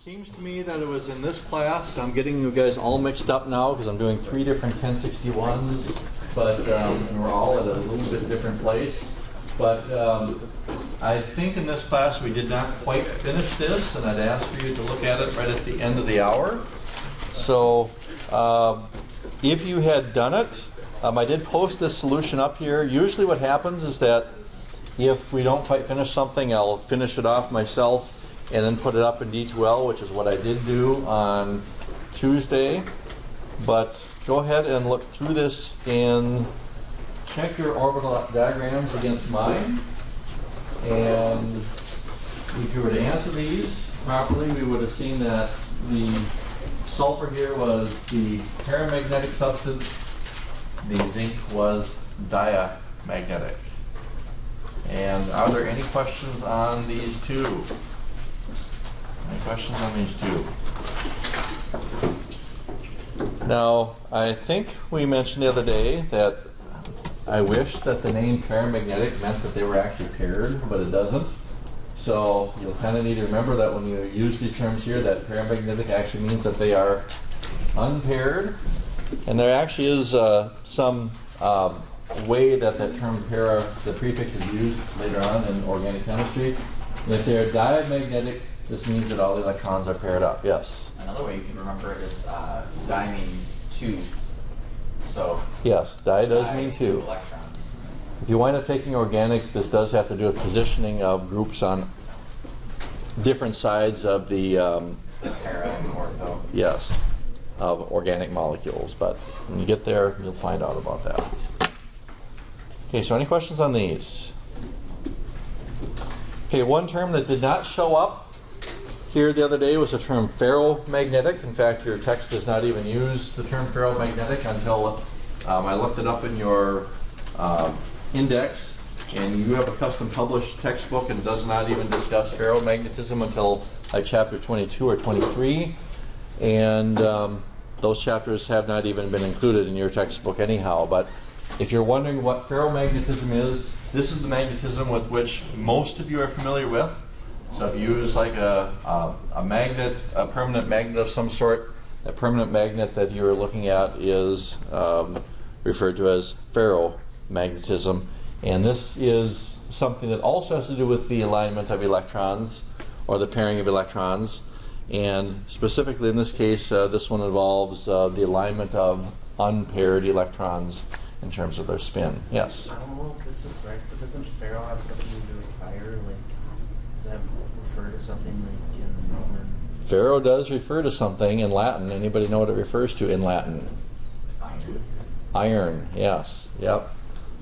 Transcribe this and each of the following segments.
seems to me that it was in this class. I'm getting you guys all mixed up now because I'm doing 3 different 1061s, but we're all at a little bit different place. But I think in this class we did not quite finish this, and I'd ask for you to look at it right at the end of the hour. So if you had done it, I did post this solution up here. Usually what happens is that if we don't quite finish something, I'll finish it off myself and then put it up in D2L, which is what I did do on Tuesday. But go ahead and look through this and check your orbital diagrams against mine. And if you were to answer these properly, we would have seen that the sulfur here was the paramagnetic substance. The zinc was diamagnetic. And are there any questions on these two? Any questions on these two? Now, I think we mentioned the other day that I wish that the name paramagnetic meant that they were actually paired, but it doesn't. So you'll kind of need to remember that when you use these terms here, that paramagnetic actually means that they are unpaired. And there actually is some way that term para, the prefix is used later on in organic chemistry. If they're diamagnetic, this means that all the electrons are paired up. Yes? Another way you can remember it is di means 2. So yes, di does mean 2 electrons. If you wind up taking organic, this does have to do with positioning of groups on different sides of the para and ortho. Yes, of organic molecules. But when you get there, you'll find out about that. Okay, so any questions on these? Okay, one term that did not show up here the other day was the term ferromagnetic. In fact, your text does not even use the term ferromagnetic until I looked it up in your index. And you have a custom published textbook and does not even discuss ferromagnetism until like chapter 22 or 23. And those chapters have not even been included in your textbook anyhow. But if you're wondering what ferromagnetism is, this is the magnetism with which most of you are familiar with. So if you use like a magnet, a permanent magnet of some sort, that permanent magnet that you're looking at is referred to as ferromagnetism. And this is something that also has to do with the alignment of electrons or the pairing of electrons. And specifically in this case, this one involves the alignment of unpaired electrons in terms of their spin. Yes? I don't know if this is correct, but doesn't ferro have something to do with fire? Like, does that refer to something like in Roman? Ferro does refer to something in Latin. Anybody know what it refers to in Latin? Iron. Iron, yes. Yep.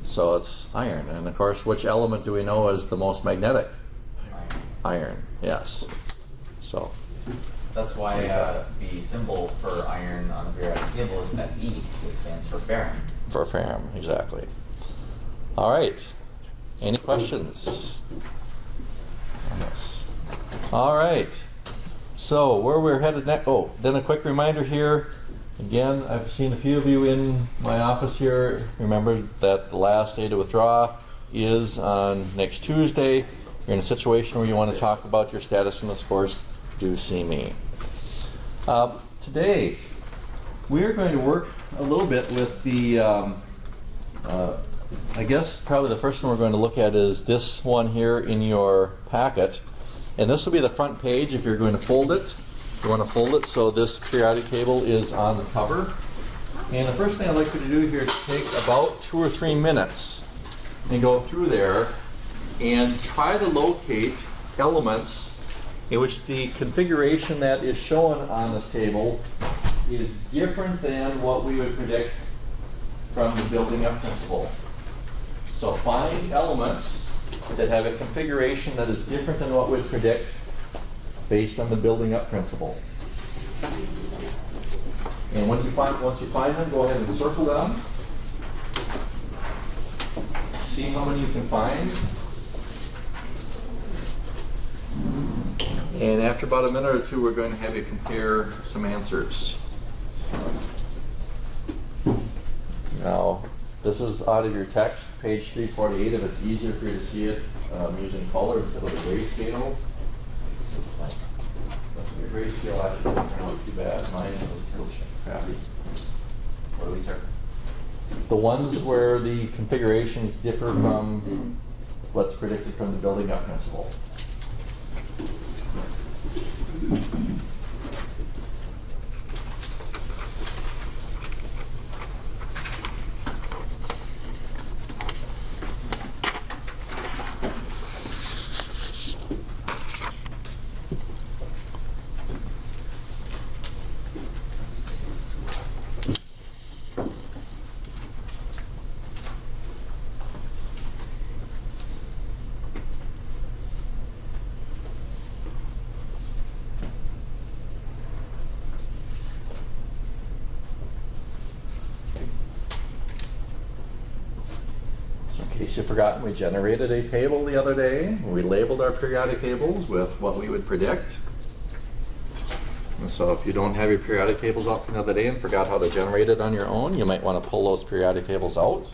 So it's iron. And of course, which element do we know is the most magnetic? Iron, yes. So that's why the symbol for iron on the periodic table is Fe, because it stands for ferrum. For ferrum, exactly. All right. Any questions? Yes. All right. So where we're headed next? Oh, then a quick reminder here. Again, I've seen a few of you in my office here. Remember that the last day to withdraw is on next Tuesday. You're in a situation where you want to talk about your status in this course, do see me. Today, we're going to work a little bit with the, I guess probably the first one we're going to look at is this one here in your packet. And this will be the front page if you're going to fold it. You want to fold it so this periodic table is on the cover. And the first thing I'd like you to do here is take about 2 or 3 minutes and go through there and try to locate elements in which the configuration that is shown on this table is different than what we would predict from the building up principle. So find elements that have a configuration that is different than what we'd predict based on the building up principle. And once you find them, go ahead and circle them. See how many you can find. And after about a minute or two, we're going to have you compare some answers. Now, this is out of your text, page 348. If it's easier for you to see it using color instead of the grayscale. Your grayscale actually didn't turn out too bad. Mine was crappy. What do we start? The ones where the configurations differ from what's predicted from the building up principle. In case you've forgotten, we generated a table the other day. We labeled our periodic tables with what we would predict. And so if you don't have your periodic tables out for another day and forgot how to generate it on your own, you might want to pull those periodic tables out.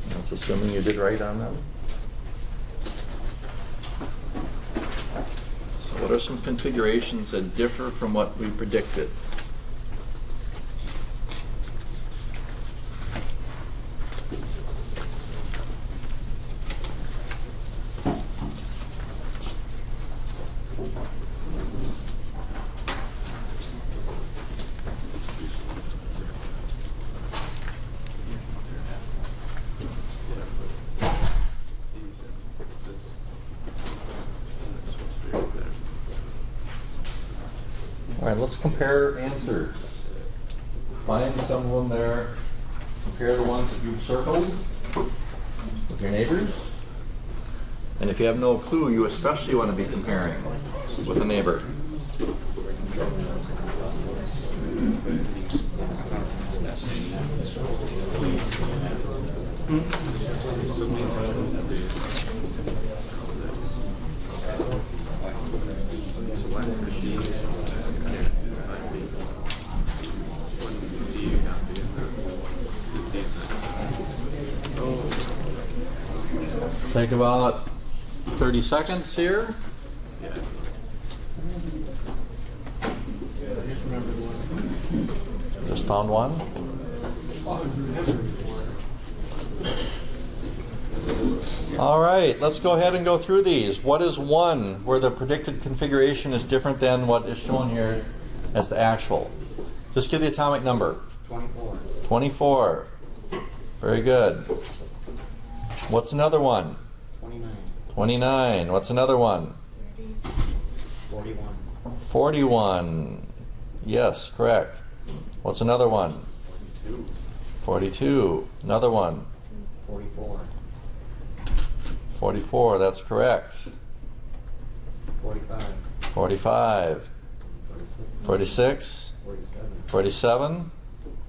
That's assuming you did right on them. What are some configurations that differ from what we predicted? All right, let's compare answers. Find some of them there. Compare the ones that you've circled with your neighbors. And if you have no clue, you especially want to be comparing with a neighbor. Take about 30 seconds here. Just found one. All right, let's go ahead and go through these. What is one where the predicted configuration is different than what is shown here as the actual? Just give the atomic number. 24. 24. Very good. What's another one? 29. 29. What's another one? 41. 41. Yes, correct. What's another one? 42. 42. Another one? 44. 44. That's correct. 45. 45. 46. 46. 47. 47.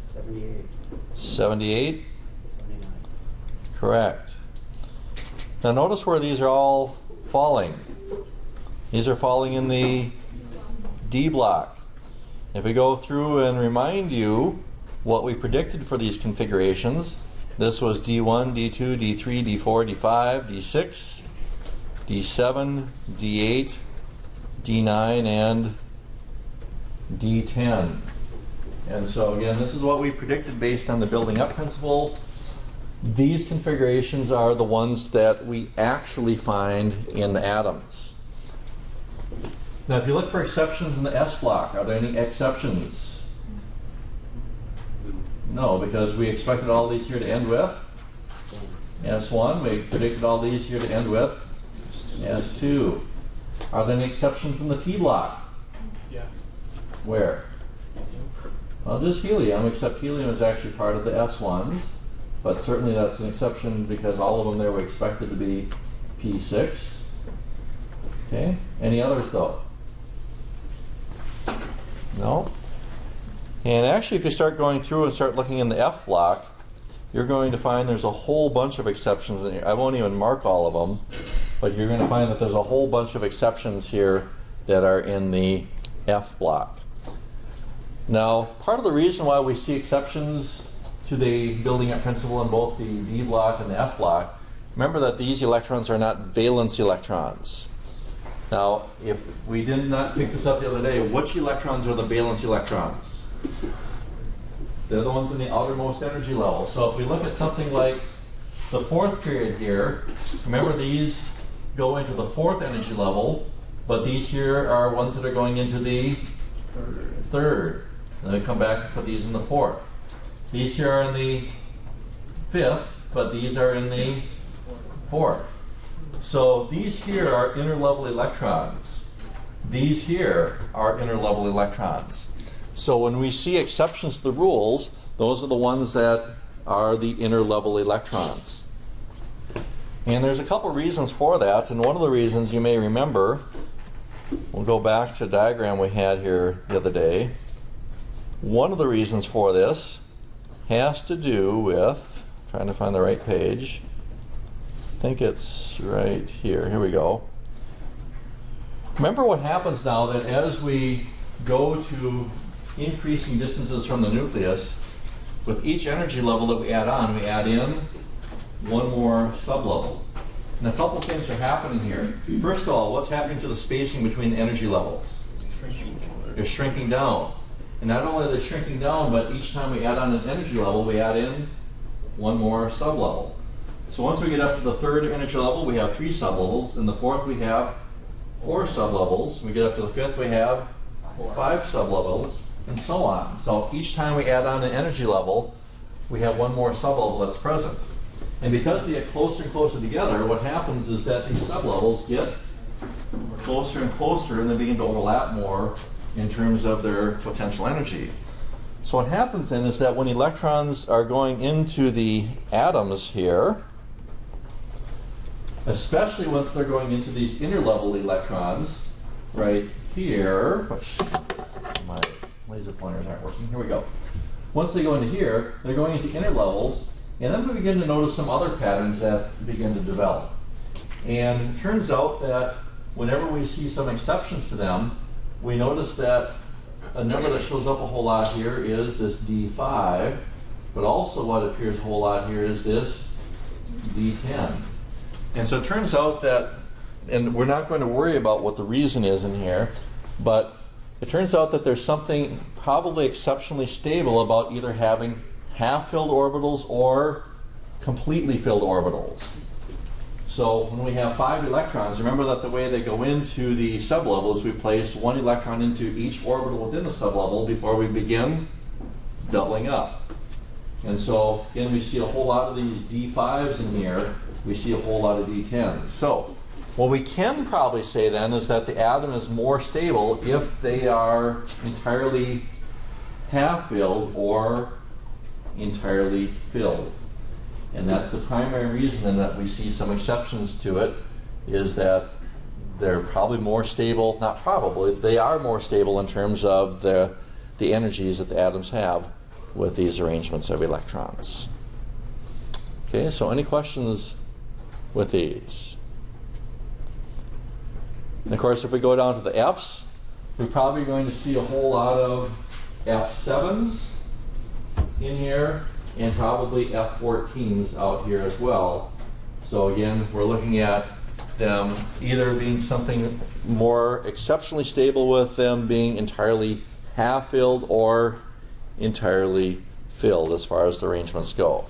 78. 78. 79. Correct. Now notice where these are all falling. These are falling in the D block. If we go through and remind you what we predicted for these configurations, this was D1, D2, D3, D4, D5, D6, D7, D8, D9, and D10. And so again, this is what we predicted based on the building up principle. These configurations are the ones that we actually find in the atoms. Now if you look for exceptions in the S block, are there any exceptions? No, because we expected all these here to end with S1. We predicted all these here to end with S2. Are there any exceptions in the P block? Yeah. Where? Well, just helium, except helium is actually part of the S1s. But certainly that's an exception because all of them there were expected to be P6. Okay, any others though? No? And actually if you start going through and start looking in the F block, you're going to find there's a whole bunch of exceptions in here. I won't even mark all of them, but you're going to find that there's a whole bunch of exceptions here that are in the F block. Now, part of the reason why we see exceptions to the building up principle in both the D block and the F block, remember that these electrons are not valence electrons. Now, if we did not pick this up the other day, which electrons are the valence electrons? They're the ones in the outermost energy level. So if we look at something like the fourth period here, remember these go into the fourth energy level, but these here are ones that are going into the third. And then we come back and put these in the fourth. These here are in the fifth, but these are in the fourth. So these here are inner level electrons. These here are inner level electrons. So when we see exceptions to the rules, those are the ones that are the inner level electrons. And there's a couple reasons for that, and one of the reasons you may remember, we'll go back to a diagram we had here the other day. One of the reasons for this has to do with, trying to find the right page, I think it's right here. Here we go. Remember what happens now that as we go to increasing distances from the nucleus, with each energy level that we add in one more sublevel. And a couple things are happening here. First of all, what's happening to the spacing between energy levels? They're shrinking down. And not only are they shrinking down, but each time we add on an energy level, we add in one more sublevel. So once we get up to the third energy level, we have 3 sublevels. In the fourth, we have 4 sublevels. When we get up to the fifth, we have 5 sublevels, and so on. So each time we add on an energy level, we have one more sublevel that's present. And because they get closer and closer together, what happens is that these sublevels get closer and closer, and they begin to overlap more in terms of their potential energy. So what happens then is that when electrons are going into the atoms here, especially once they're going into these inner level electrons, right here, which my laser pointers aren't working, here we go. Once they go into here, they're going into inner levels, and then we begin to notice some other patterns that begin to develop. And it turns out that whenever we see some exceptions to them, we notice that a number that shows up a whole lot here is this D5, but also what appears a whole lot here is this D10. And so it turns out that, and we're not going to worry about what the reason is in here, but it turns out that there's something probably exceptionally stable about either having half-filled orbitals or completely filled orbitals. So when we have 5 electrons, remember that the way they go into the sublevels, we place 1 electron into each orbital within the sublevel before we begin doubling up. And so again, we see a whole lot of these D5s in here. We see a whole lot of D10s. So what we can probably say then is that the atom is more stable if they are entirely half-filled or entirely filled. And that's the primary reason then that we see some exceptions to it, is that they're probably more stable, not probably, they are more stable in terms of the energies that the atoms have with these arrangements of electrons. Okay, so any questions with these? And of course, if we go down to the F's, we're probably going to see a whole lot of F7s in here, and probably F14s out here as well. So again, we're looking at them either being something more exceptionally stable with them being entirely half-filled or entirely filled as far as the arrangements go.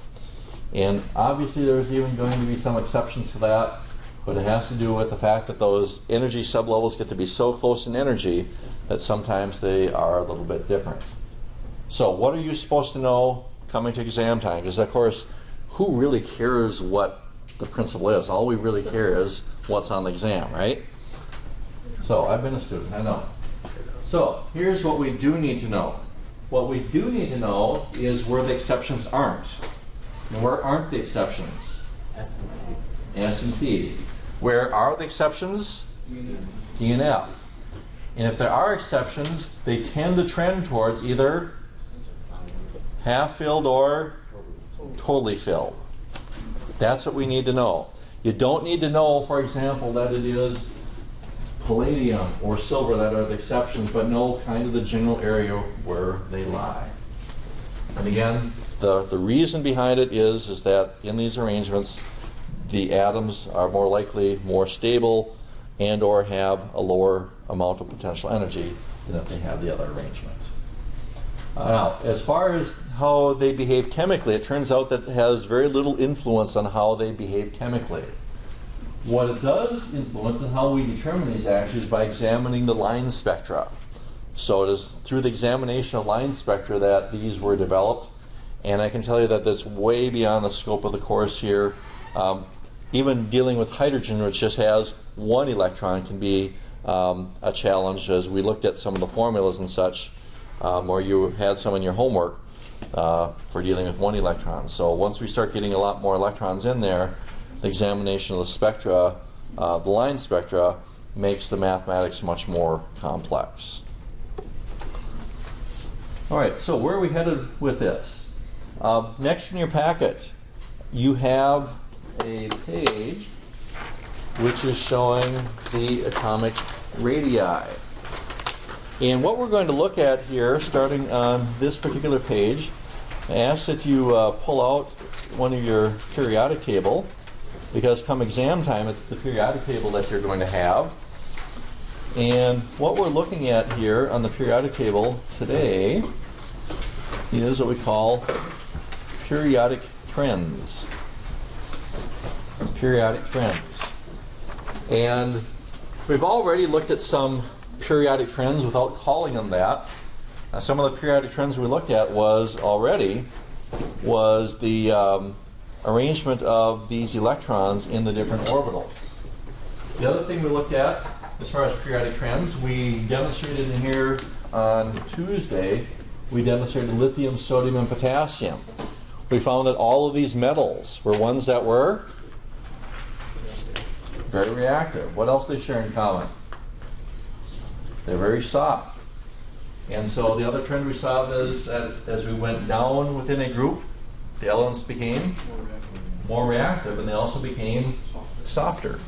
And obviously there's even going to be some exceptions to that, but it has to do with the fact that those energy sublevels get to be so close in energy that sometimes they are a little bit different. So what are you supposed to know coming to exam time? Because of course, who really cares what the principle is? All we really care is what's on the exam, right? So I've been a student, I know. So here's what we do need to know. What we do need to know is where the exceptions aren't. And where aren't the exceptions? S and T. S and T. Where are the exceptions? D and F. And if there are exceptions, they tend to trend towards either half-filled or totally filled. That's what we need to know. You don't need to know, for example, that it is palladium, or silver that are the exceptions, but know kind of the general area where they lie. And again, the reason behind it is that in these arrangements, the atoms are more likely more stable and or have a lower amount of potential energy than if they have the other arrangement. Now, as far as how they behave chemically, it turns out that it has very little influence on how they behave chemically. What it does influence and how we determine these actually is by examining the line spectra. So it is through the examination of line spectra that these were developed, and I can tell you that that's way beyond the scope of the course here. Even dealing with hydrogen, which just has one electron, can be a challenge, as we looked at some of the formulas and such, or you had some in your homework for dealing with one electron. So once we start getting a lot more electrons in there, the examination of the spectra, the line spectra, makes the mathematics much more complex. All right, so where are we headed with this? Next in your packet, you have a page which is showing the atomic radii. And what we're going to look at here, starting on this particular page, I ask that you pull out one of your periodic table, because come exam time, it's the periodic table that you're going to have. And what we're looking at here on the periodic table today is what we call periodic trends. Periodic trends. And we've already looked at some periodic trends without calling them that. Some of the periodic trends we looked at was the arrangement of these electrons in the different orbitals. The other thing we looked at as far as periodic trends, we demonstrated in here on Tuesday, we demonstrated lithium, sodium, and potassium. We found that all of these metals were ones that were very reactive. What else do they share in common? They're very soft. And so the other trend we saw is that as we went down within a group, the elements became more reactive, and they also became softer.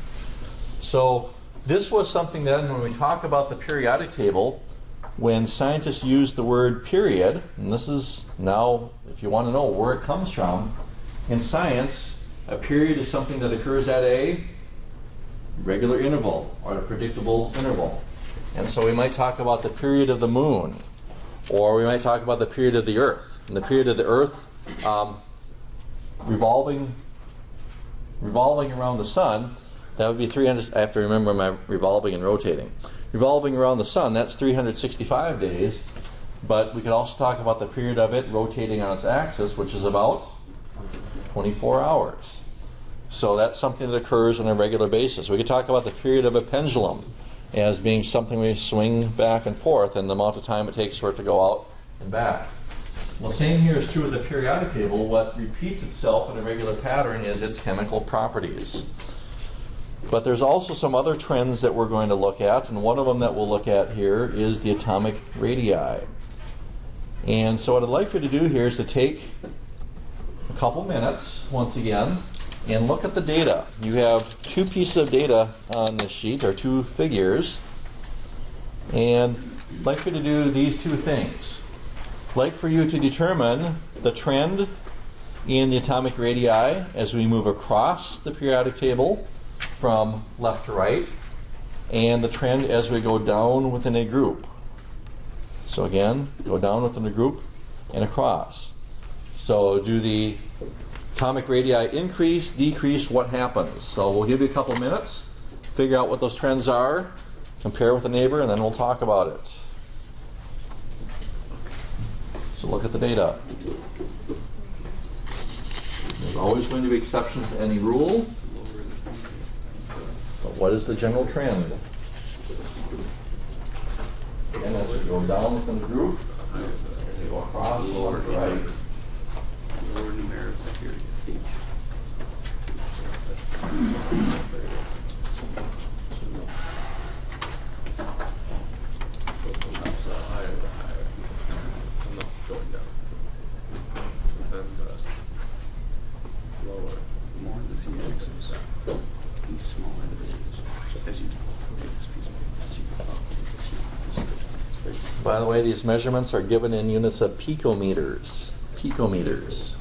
So this was something that when we talk about the periodic table, when scientists use the word period, and this is now, if you want to know where it comes from, in science, a period is something that occurs at a regular interval or a predictable interval. And so we might talk about the period of the moon, or we might talk about the period of the Earth. And the period of the Earth revolving around the sun, that would be 300, I have to remember my revolving and rotating. Revolving around the sun, that's 365 days, but we could also talk about the period of it rotating on its axis, which is about 24 hours. So that's something that occurs on a regular basis. We could talk about the period of a pendulum as being something we swing back and forth, and the amount of time it takes for it to go out and back. Well, same here is true with the periodic table. What repeats itself in a regular pattern is its chemical properties. But there's also some other trends that we're going to look at, and one of them that we'll look at here is the atomic radii. And so what I'd like for you to do here is to take a couple minutes, once again, and look at the data. You have two pieces of data on this sheet, or two figures, and I'd like for you to do these two things. I'd like for you to determine the trend in the atomic radii as we move across the periodic table from left to right, and the trend as we go down within a group. So again, go down within a group and across. So do the atomic radii increase, decrease, what happens? So we'll give you a couple minutes, figure out what those trends are, compare with a neighbor, and then we'll talk about it. So look at the data. There's always going to be exceptions to any rule. But what is the general trend? Again, as we go down within the group, we go across, go left to right. Lower numerical period, H. So the higher the higher. I'm not going down. And lower. The more this index is, the smaller the range. So as you rotate this piece of paper. By the way, these measurements are given in units of picometers. Picometers.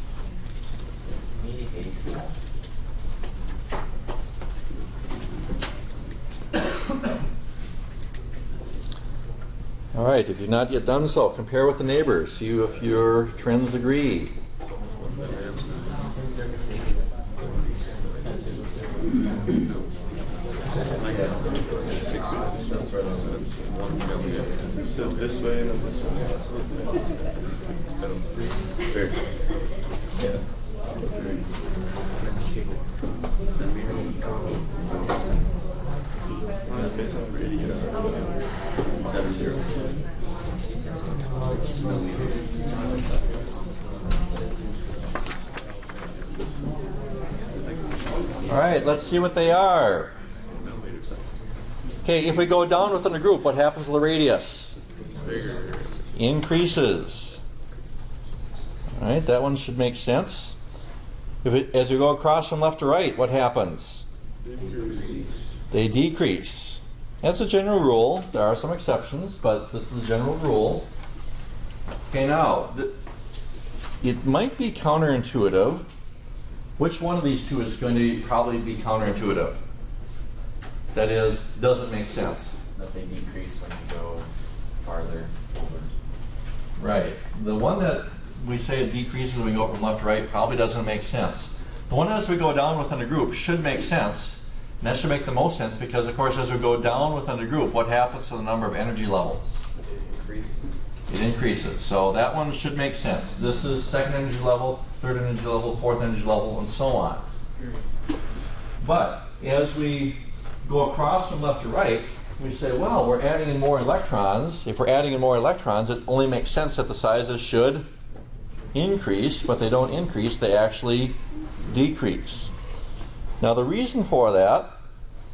All right, if you've not yet done so, compare with the neighbors. See if your trends agree. So this way and then this way. Very yeah. Based on radius, 70. All right, let's see what they are. Okay, if we go down within a group, what happens to the radius? Increases. All right, that one should make sense. As we go across from left to right, what happens? They decrease. That's a general rule. There are some exceptions, but this is a general rule. Okay, now, it might be counterintuitive. Which one of these two is going to probably be counterintuitive? That is, doesn't make sense. That they decrease when you go farther over. Right. The one that we say it decreases when we go from left to right probably doesn't make sense. The one as we go down within a group should make sense. And that should make the most sense because, of course, as we go down within a group, what happens to the number of energy levels? It increases. It increases. So that one should make sense. This is second energy level, third energy level, fourth energy level, and so on. But as we go across from left to right, we say, well, we're adding in more electrons. If we're adding in more electrons, it only makes sense that the sizes should increase, but they don't increase, they actually decrease. Now the reason for that,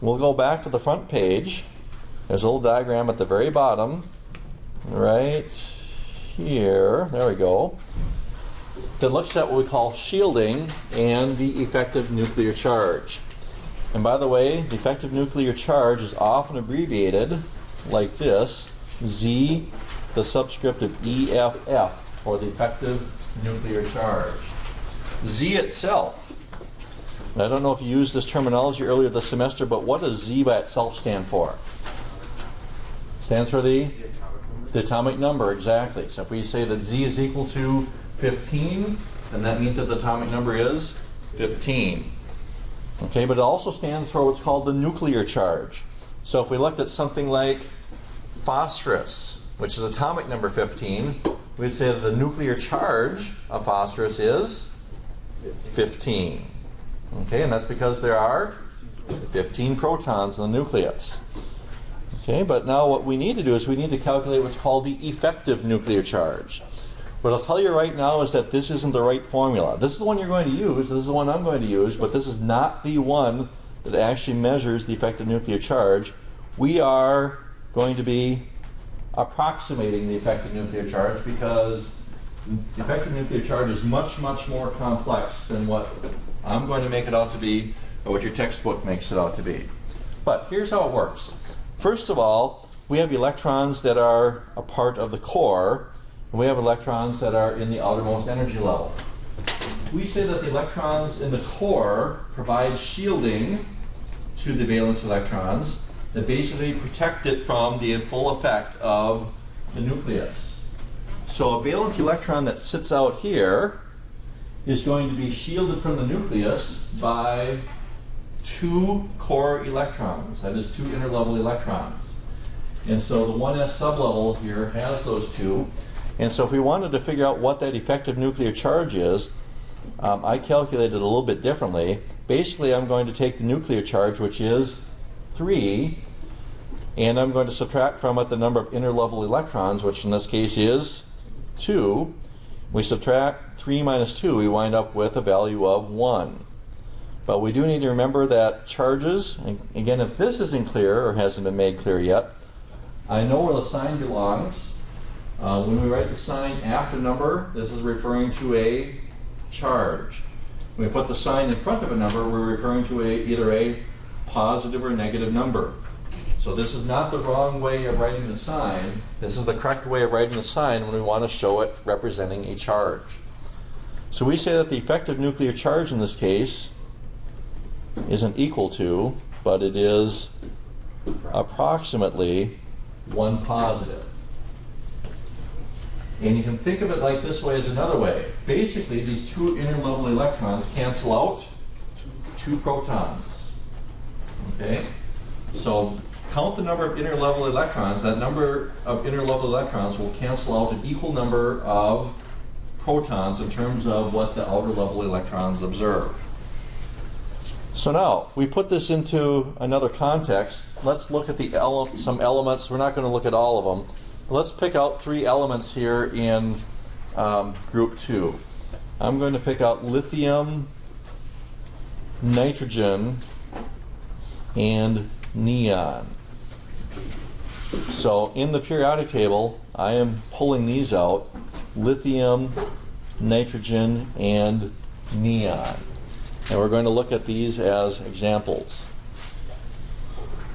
we'll go back to the front page. There's a little diagram at the very bottom, right here, there we go, that looks at what we call shielding and the effective nuclear charge. And by the way, the effective nuclear charge is often abbreviated like this, Z, the subscript of EFF, for the effective nuclear charge. Z itself, I don't know if you used this terminology earlier this semester, but what does Z by itself stand for? Stands for the atomic number, exactly. So if we say that Z is equal to 15, then that means that the atomic number is 15. Okay, but it also stands for what's called the nuclear charge. So if we looked at something like phosphorus, which is atomic number 15, we'd say that the nuclear charge of phosphorus is 15. Okay, and that's because there are 15 protons in the nucleus. Okay, but now what we need to do is we need to calculate what's called the effective nuclear charge. What I'll tell you right now is that this isn't the right formula. This is the one you're going to use, this is the one I'm going to use, but this is not the one that actually measures the effective nuclear charge. We are going to be approximating the effective nuclear charge because the effective nuclear charge is much, much more complex than what I'm going to make it out to be or what your textbook makes it out to be. But here's how it works. First of all, we have electrons that are a part of the core, and we have electrons that are in the outermost energy level. We say that the electrons in the core provide shielding to the valence electrons that basically protect it from the full effect of the nucleus. So a valence electron that sits out here is going to be shielded from the nucleus by two core electrons, that is two interlevel electrons. And so the 1s sublevel here has those two. And so if we wanted to figure out what that effective nuclear charge is, I calculated it a little bit differently. Basically, I'm going to take the nuclear charge, which is 3, and I'm going to subtract from it the number of interlevel electrons, which in this case is 2. We subtract 3 minus 2, we wind up with a value of 1. But we do need to remember that charges, and again, if this isn't clear or hasn't been made clear yet, I know where the sign belongs. When we write the sign after number, this is referring to a charge. When we put the sign in front of a number, we're referring to either a positive or negative number. So So this is not the wrong way of writing the sign. This is the correct way of writing the sign when we want to show it representing a charge. So we say that the effective nuclear charge in this case isn't equal to, but it is approximately 1 positive. And you can think of it like this way as another way. Basically, these two inner level electrons cancel out 2 protons. Okay? So count the number of inner level electrons. That number of inner level electrons will cancel out an equal number of protons in terms of what the outer level electrons observe. So now, we put this into another context. Let's look at the some elements. We're not going to look at all of them. Let's pick out 3 elements here in group 2. I'm going to pick out lithium, nitrogen, and neon. So in the periodic table, I am pulling these out: lithium, nitrogen, and neon. And we're going to look at these as examples.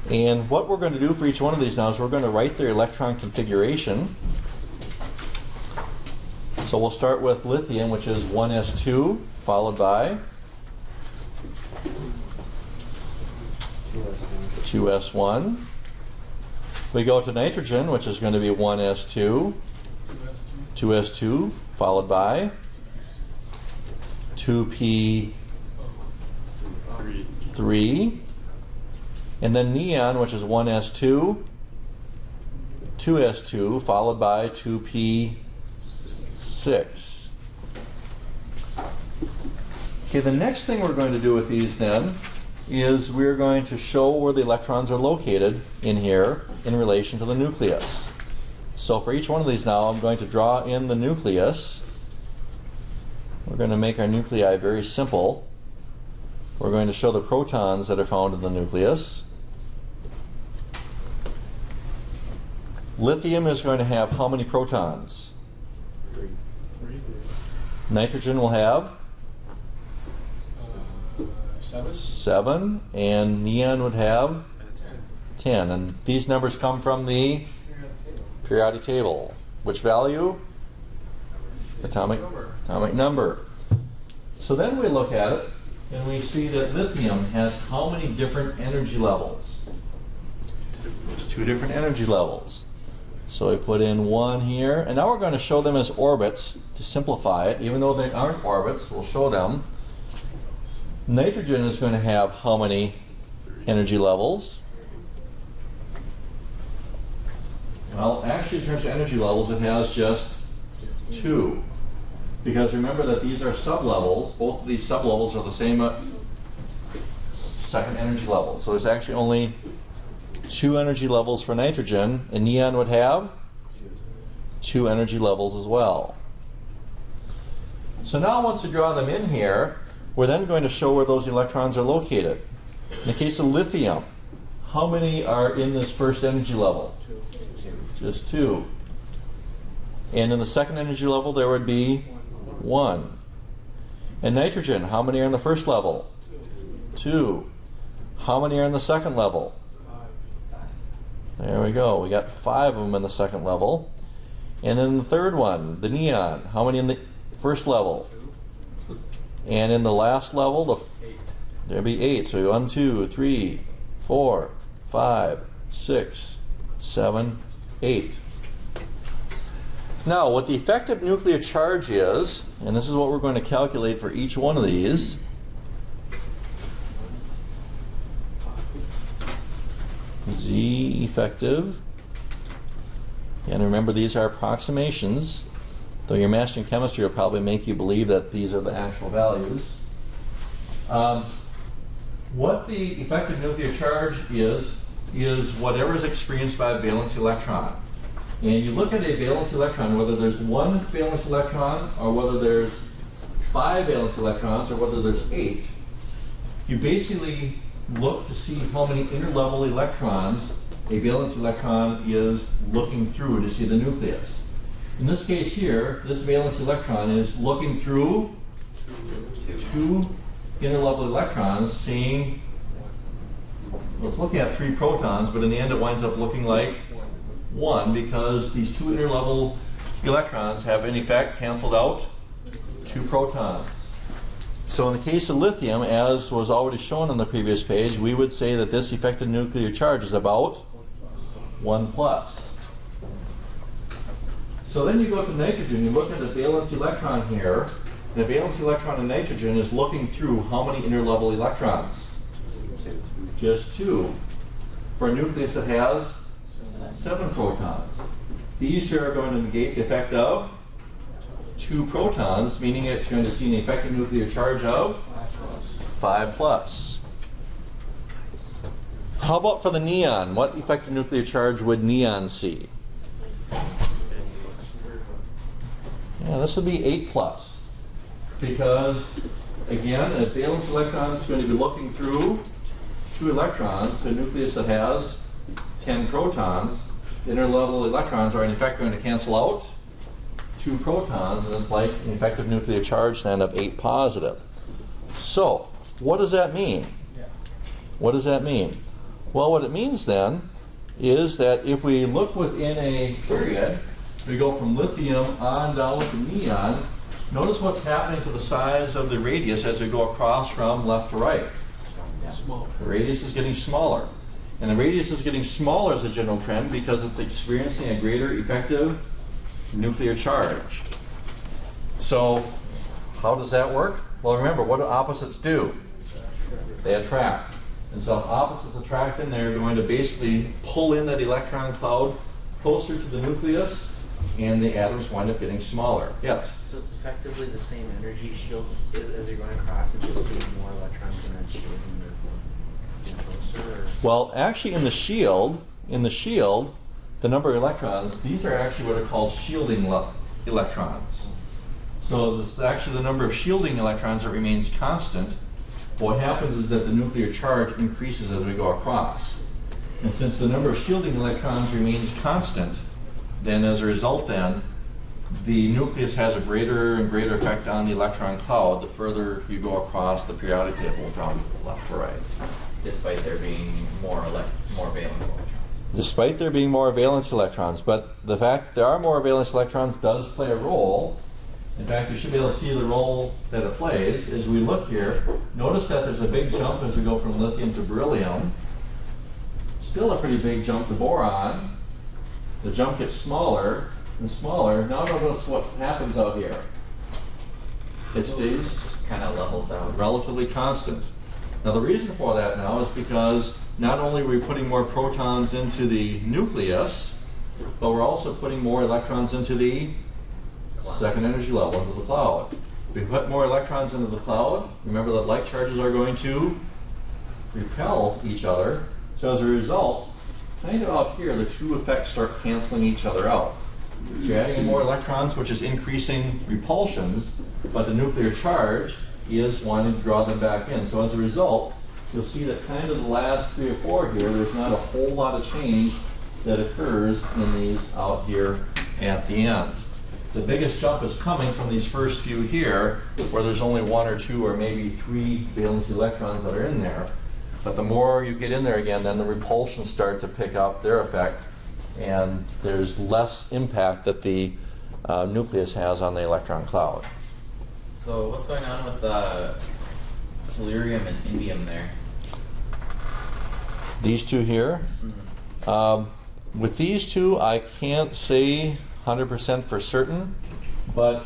And what we're going to do for each one of these now is we're going to write their electron configuration. So we'll start with lithium, which is 1s2, followed by 2s1. We go to nitrogen, which is going to be 1s2, 2s2, followed by 2p3, and then neon, which is 1s2, 2s2, followed by 2p6. Okay, the next thing we're going to do with these then is we're going to show where the electrons are located in here in relation to the nucleus. So for each one of these now, I'm going to draw in the nucleus. We're going to make our nuclei very simple. We're going to show the protons that are found in the nucleus. Lithium is going to have how many protons? 3. Nitrogen will have 7, and neon would have 10. And these numbers come from the periodic table. Which value? Atomic number. So then we look at it, and we see that lithium has how many different energy levels? There's 2 different energy levels. So we put in 1 here, and now we're going to show them as orbits to simplify it. Even though they aren't orbits, we'll show them. Nitrogen is going to have how many energy levels? Well, actually, in terms of energy levels, it has just 2. Because remember that these are sublevels. Both of these sublevels are the same second energy level. So there's actually only 2 energy levels for nitrogen, and neon would have 2 energy levels as well. So now once we draw them in here, we're then going to show where those electrons are located. In the case of lithium, how many are in this first energy level? 2. Just 2. And in the second energy level, there would be 1. And nitrogen, how many are in the first level? 2. How many are in the second level? 5. There we go. We got 5 of them in the second level. And then the third one, the neon, how many in the first level? And in the last level, there'd be 8. So 1, 2, 3, 4, 5, 6, 7, 8. Now, what the effective nuclear charge is, and this is what we're going to calculate for each one of these, Z effective, and remember these are approximations, though your master in chemistry will probably make you believe that these are the actual values. What the effective nuclear charge is whatever is experienced by a valence electron. And you look at a valence electron, whether there's 1 valence electron, or whether there's 5 valence electrons, or whether there's 8, you basically look to see how many inner level electrons a valence electron is looking through to see the nucleus. In this case here, this valence electron is looking through 2 inner level electrons, seeing it's looking at 3 protons, but in the end it winds up looking like 1 because these 2 interlevel electrons have in effect canceled out 2 protons. So in the case of lithium, as was already shown on the previous page, we would say that this effective nuclear charge is about 1 plus. So then you go to nitrogen, you look at the valence electron here, and the valence electron in nitrogen is looking through how many interlevel electrons? Just 2. For a nucleus that has 7 protons. These here are going to negate the effect of 2 protons, meaning it's going to see an effective nuclear charge of 5 plus. How about for the neon? What effective nuclear charge would neon see? Yeah, this would be 8 plus. Because, again, a valence electron is going to be looking through 2 electrons to a nucleus that has 10 protons. The interlevel electrons are in effect going to cancel out 2 protons, and it's like an effective nuclear charge then of 8 positive. So, what does that mean? What does that mean? Well, what it means then is that if we look within a period, we go from lithium on down to neon, notice what's happening to the size of the radius as we go across from left to right. The radius is getting smaller. And the radius is getting smaller as a general trend because it's experiencing a greater effective nuclear charge. So, how does that work? Well, remember, what do opposites do? They attract. And so if opposites attract in, they're going to basically pull in that electron cloud closer to the nucleus, and the atoms wind up getting smaller. Yes? So it's effectively the same energy shield as you're going across, it's just getting more electrons in that shield and they're going closer? Or? Well, actually in the shield, the number of electrons, these are actually what are called shielding electrons. So this is actually the number of shielding electrons that remains constant. What happens is that the nuclear charge increases as we go across. And since the number of shielding electrons remains constant, then as a result then, the nucleus has a greater and greater effect on the electron cloud the further you go across the periodic table from left to right. Despite there being more valence electrons. Despite there being more valence electrons, but the fact that there are more valence electrons does play a role. In fact, you should be able to see the role that it plays. As we look here, notice that there's a big jump as we go from lithium to beryllium. Still a pretty big jump to boron. The jump gets smaller and smaller. Now notice what happens out here. It stays Just kind of levels out. relatively constant. Now the reason for that now is because not only are we putting more protons into the nucleus, but we're also putting more electrons into the second energy level, into the cloud. If we put more electrons into the cloud, remember that like charges are going to repel each other. So as a result, kind of out here, the two effects start canceling each other out. So you're adding in more electrons, which is increasing repulsions, but the nuclear charge is wanting to draw them back in. So as a result, you'll see that kind of the last 3 or 4 here, there's not a whole lot of change that occurs in these out here at the end. The biggest jump is coming from these first few here, where there's only 1 or 2 or maybe 3 valence electrons that are in there. But the more you get in there again, then the repulsions start to pick up their effect, and there's less impact that the nucleus has on the electron cloud. So what's going on with tellurium and indium there? These two here, with these two, I can't say 100% for certain, but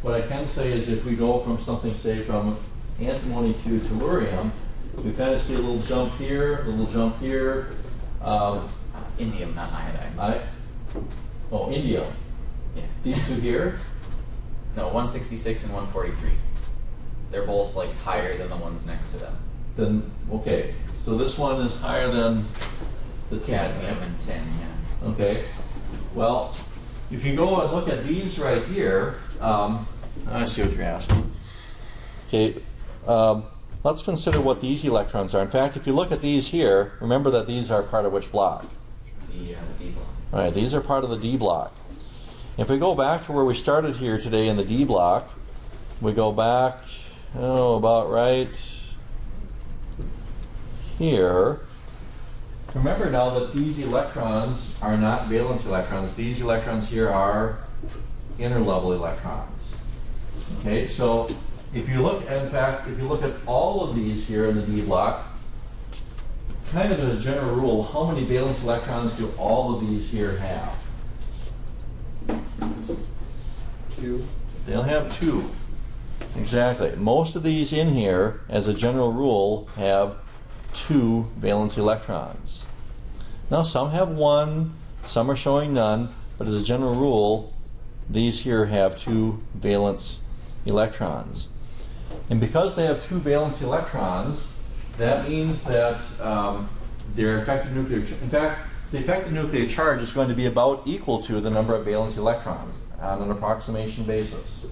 what I can say is if we go from something, say, from antimony to tellurium, we kind of see a little jump here, a little jump here. Indium, not iodine. Indium. Yeah. These two here. No, 166 and 143. They're both like higher than the ones next to them. Then, okay, so this one is higher than the 10. Cadmium and tin, yeah. Okay, well, if you go and look at these right here, I see what you're asking. Okay, let's consider what these electrons are. In fact, if you look at these here, remember that these are part of which block? The D block. All right, these are part of the D block. If we go back to where we started here today in the D block, we go back, about right here. remember now that these electrons are not valence electrons. These electrons here are inner level electrons. Okay, so if you look, in fact, if you look at all of these here in the D block, kind of as a general rule, how many valence electrons do all of these here have? 2. They'll have 2. Exactly. Most of these in here, as a general rule, have 2 valence electrons. Now some have 1, some are showing none, but as a general rule, these here have 2 valence electrons. And because they have 2 valence electrons, that means that their effective nuclear, in fact, the effective nuclear charge is going to be about equal to the number of valence electrons on an approximation basis.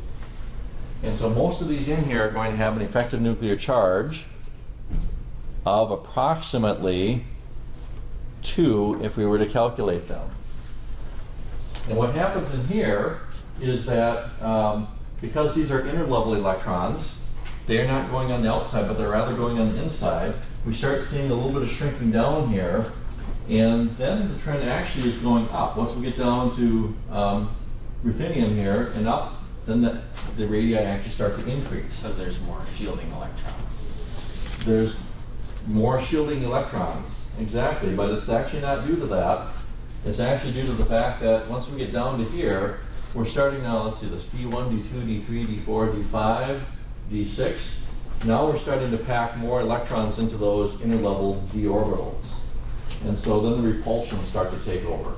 And so most of these in here are going to have an effective nuclear charge of approximately 2 if we were to calculate them. And what happens in here is that because these are inner level electrons, they're not going on the outside, but they're rather going on the inside. We start seeing a little bit of shrinking down here, and then the trend actually is going up. Once we get down to ruthenium here and up, then the radii actually start to increase. Because there's more shielding electrons. There's more shielding electrons, exactly, but it's actually not due to that. It's actually due to the fact that once we get down to here, we're starting now, let's see, this D1, D2, D3, D4, D5, D6. Now we're starting to pack more electrons into those inner level d orbitals. And so then the repulsions start to take over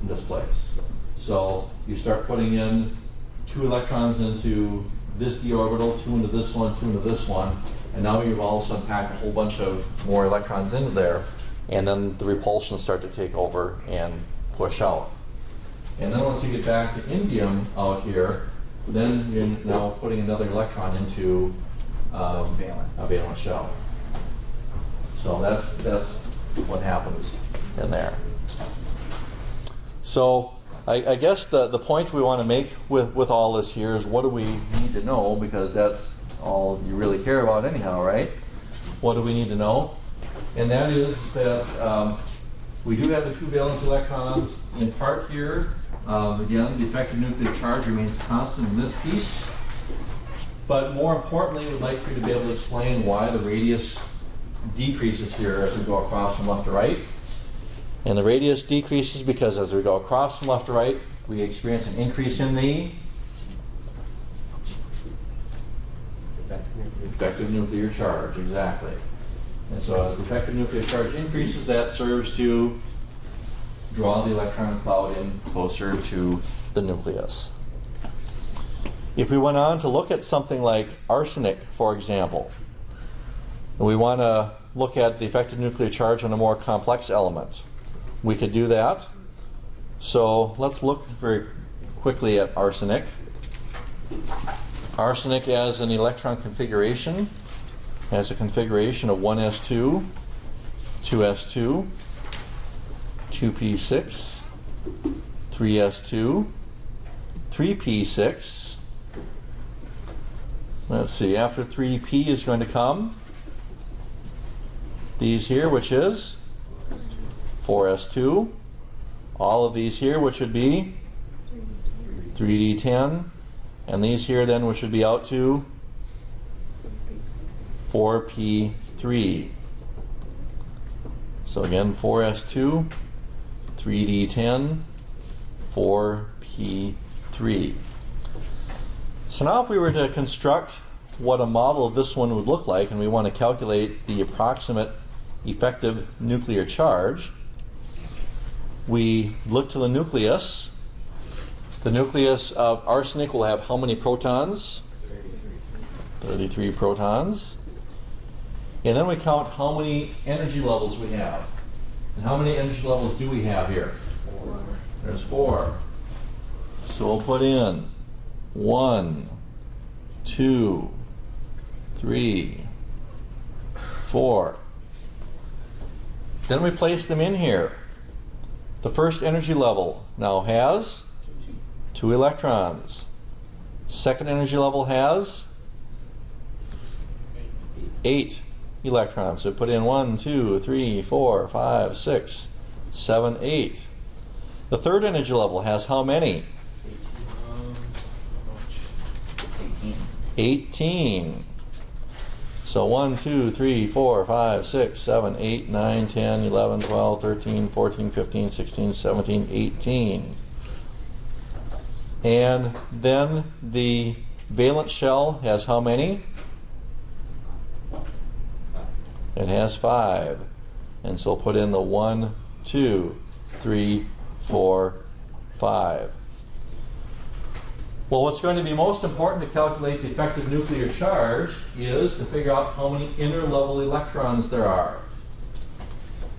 in this place. So you start putting in 2 electrons into this d orbital, 2 into this one, 2 into this one, and now you've all of a sudden packed a whole bunch of more electrons into there, and then the repulsions start to take over and push out. And then once you get back to indium out here, then you're now putting another electron into a valence shell. So that's what happens in there. So I guess the point we want to make with all this here is what do we need to know, because that's all you really care about anyhow, right? What do we need to know? And that is that we do have the 2 valence electrons in part here. Again, the effective nuclear charge remains constant in this piece. But more importantly, we'd like you to be able to explain why the radius decreases here as we go across from left to right. And the radius decreases because as we go across from left to right, we experience an increase in the effective nuclear charge, exactly. And so as the effective nuclear charge increases, that serves to draw the electron cloud in closer to the nucleus. If we went on to look at something like arsenic, for example, and we want to look at the effective nuclear charge on a more complex element, we could do that. So let's look very quickly at arsenic. Arsenic as an electron configuration has a configuration of 1s2, 2s2, 2p6, 3s2, 3p6. Let's see, after 3p is going to come these here, which is 4s2. All of these here, which would be 3d10. And these here then, which would be out to 4p3. So again, 4s2, 3d10, 4p3. So now if we were to construct what a model of this one would look like, and we want to calculate the approximate effective nuclear charge, we look to the nucleus. The nucleus of arsenic will have how many protons? 33 protons. And then we count how many energy levels we have. And how many energy levels do we have here? 4. There's 4. So we'll put in 1, 2, 3, 4. Then we place them in here. The first energy level now has 2 electrons. Second energy level has 8 electrons. So put in 1, 2, 3, 4, 5, 6, 7, 8. The third energy level has how many? How much? 18. So 1, 2, 3, 4, 5, 6, 7, 8, 9, 10, 11, 12, 13, 14, 15, 16, 17, 18. And then the valence shell has how many? It has 5. And so put in the 1, 2, 3, 4, 5. Well, what's going to be most important to calculate the effective nuclear charge is to figure out how many inner level electrons there are.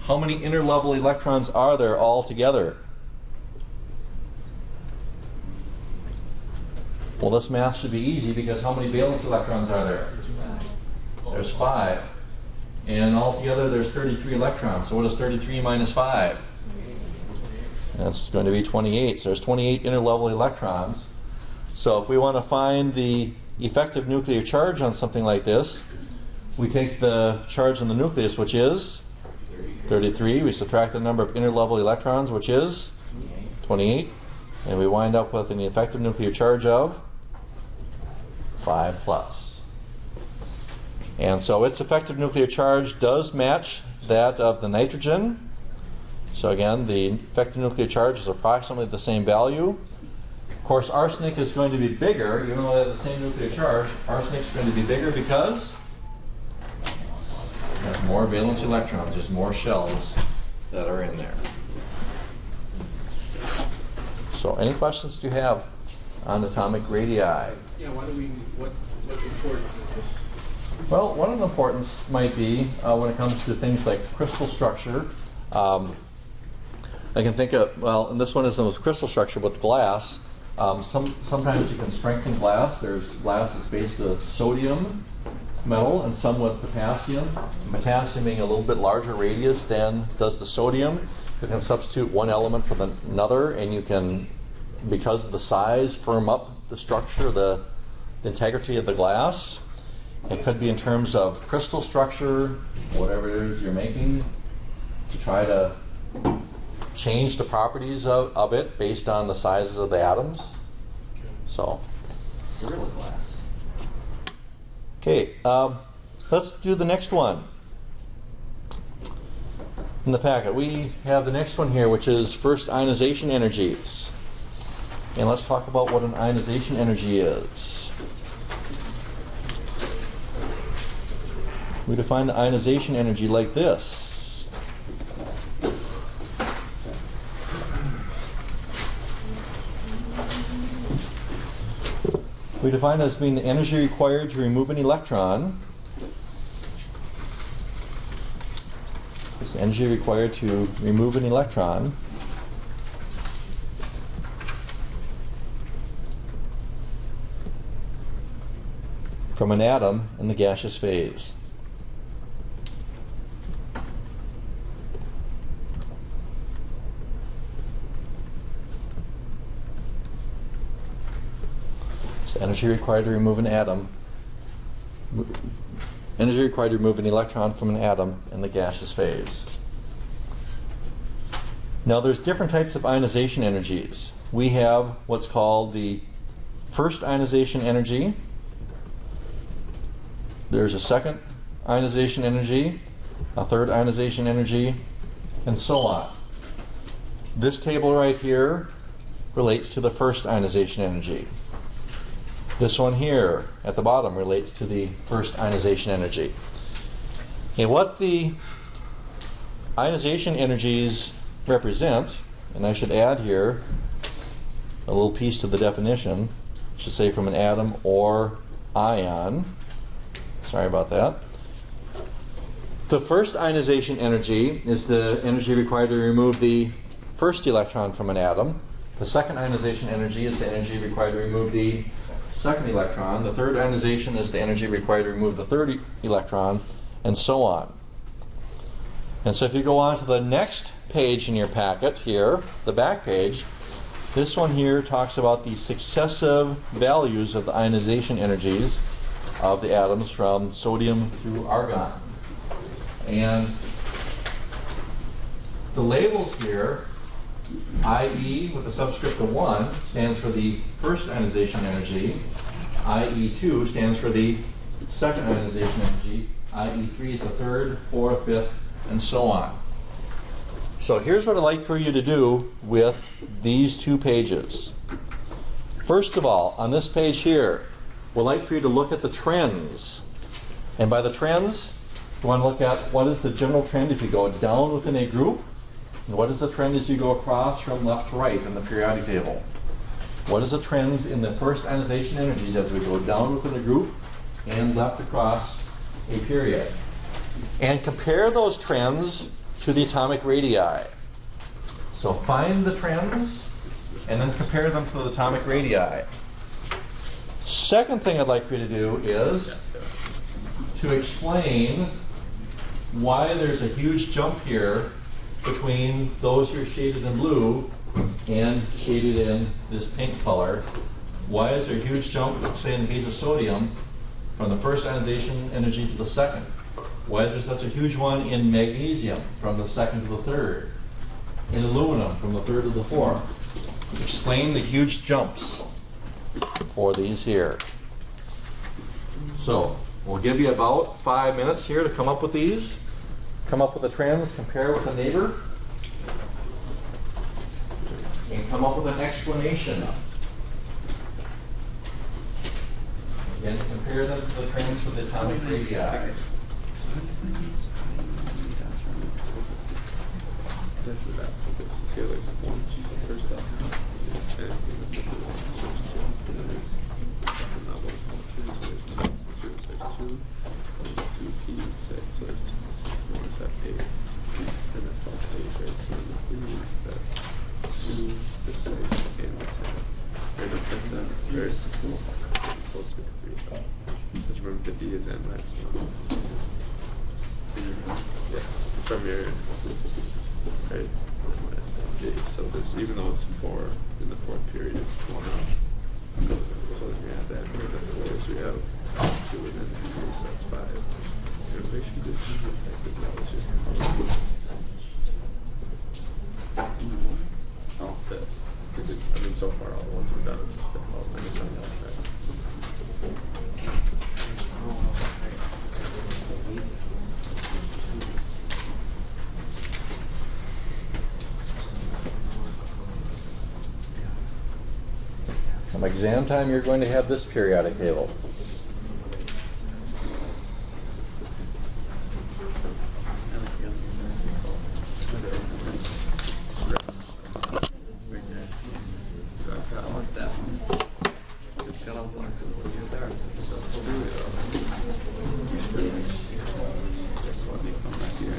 How many inner level electrons are there altogether? Well, this math should be easy because how many valence electrons are there? There's 5. And altogether there's 33 electrons. So what is 33 minus 5? That's going to be 28. So there's 28 inner level electrons. So if we want to find the effective nuclear charge on something like this, we take the charge on the nucleus, which is 33. We subtract the number of inner level electrons, which is 28. And we wind up with an effective nuclear charge of 5 plus. And so its effective nuclear charge does match that of the nitrogen. So again, the effective nuclear charge is approximately the same value. Of course, arsenic is going to be bigger, even though they have the same nuclear charge. Arsenic is going to be bigger because it has more valence electrons. There's more shells that are in there. So any questions do you have on atomic radii? Yeah, what importance is this? Well, one of the importance might be when it comes to things like crystal structure. I can think of, well, and this one isn't with crystal structure, but with glass. Sometimes you can strengthen glass. There's glass that's based with sodium metal and some with potassium. Potassium being a little bit larger radius than does the sodium. You can substitute one element for another, and you can, because of the size, firm up the structure, the integrity of the glass. It could be in terms of crystal structure, whatever it is you're making, to try to change the properties of it based on the sizes of the atoms. So, Gorilla Glass. okay, let's do the next one. In the packet, we have the next one here, which is first ionization energies. And let's talk about what an ionization energy is. We define the ionization energy like this. We define it as being the energy required to remove an electron. It's the energy required to remove an electron from an atom in the gaseous phase. Energy required to remove an atom. Energy required to remove an electron from an atom in the gaseous phase. Now there's different types of ionization energies. We have what's called the first ionization energy. There's a second ionization energy, a third ionization energy, and so on. This table right here relates to the first ionization energy. This one here at the bottom relates to the first ionization energy. And what the ionization energies represent, and I should add here a little piece to the definition, it should say from an atom or ion. Sorry about that. The first ionization energy is the energy required to remove the first electron from an atom. The second ionization energy is the energy required to remove the second electron. The third ionization is the energy required to remove the third electron, and so on. And so if you go on to the next page in your packet here, the back page, this one here talks about the successive values of the ionization energies of the atoms from sodium through argon. And the labels here, IE with a subscript of 1 stands for the first ionization energy. IE2 stands for the second ionization energy. IE3 is the third, fourth, fifth, and so on. So here's what I'd like for you to do with these 2 pages. First of all, on this page here, we'd like for you to look at the trends. And by the trends, you want to look at what is the general trend if you go down within a group, and what is the trend as you go across from left to right in the periodic table. What is the trends in the first ionization energies as we go down within a group and left across a period. And compare those trends to the atomic radii. So find the trends and then compare them to the atomic radii. Second thing I'd like for you to do is to explain why there's a huge jump here between those who are shaded in blue and shaded in this pink color. Why is there a huge jump, say, in the case of sodium, from the first ionization energy to the second? Why is there such a huge one in magnesium from the second to the third? In aluminum from the third to the fourth? Explain the huge jumps for these here. So we'll give you about 5 minutes here to come up with these. Come up with the trends, compare with the neighbor, and come up with an explanation. Again, compare them to the trends for the atomic radii. That's what this is. Here there's 1, first that, and there's 2, and then there's the second level, 2, so there's 2, there's 2, 2p6, so there's 2, 6 more, so that's 8, and that's all 8 right there, and the 3 is that 2, the 6, and the 10, right, no, that's very close to 3, so it says room 50 is n minus 1. Yes, from your right. Okay, so this, even though it's 4 in the 4th period, it's 1 up. So then we add that, and then 4s we have 2 and then 3, so that's 5. Innovation conditions, that was just this. I mean, so far all the ones we've done, it's just been all minus on the outside. Come exam time, you're going to have this periodic table. I like that one. It's got all blocks of it there. It's so really so let me come back here.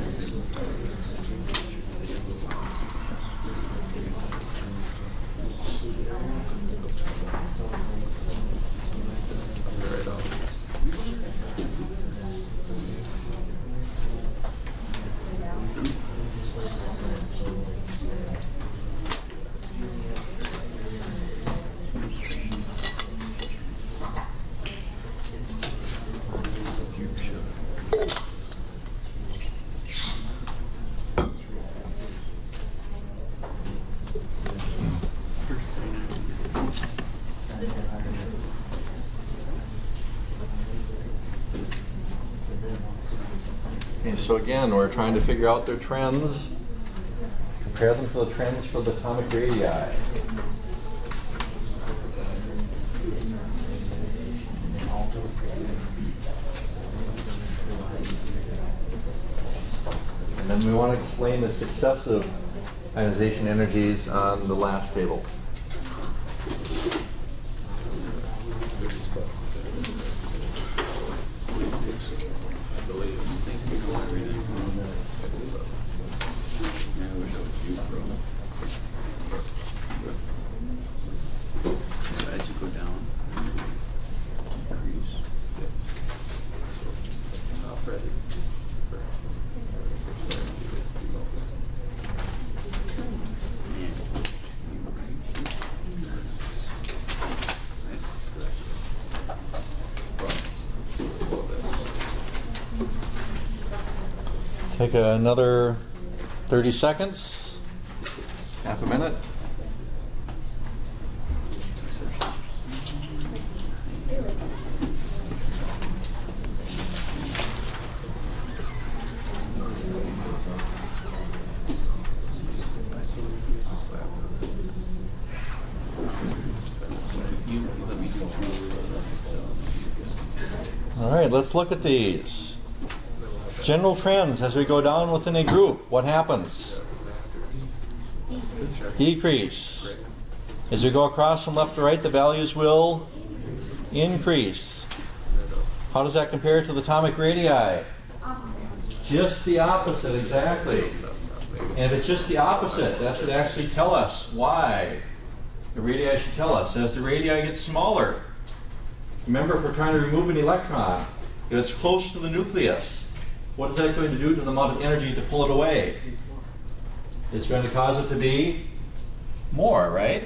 Right off. Okay, so again, we're trying to figure out their trends, compare them to the trends for the atomic radii. And then we want to explain the successive ionization energies on the last table. As you go down, decrease. So top right for below. And right here. Take another 30 seconds, half a minute. All right, let's look at these. General trends as we go down within a group. What happens? Decrease. As we go across from left to right, the values will increase. How does that compare to the atomic radii? Just the opposite, exactly. And if it's just the opposite, that should actually tell us why. The radii should tell us. As the radii get smaller, remember, if we're trying to remove an electron, if it's close to the nucleus, what is that going to do to the amount of energy to pull it away? It's going to cause it to be more, right?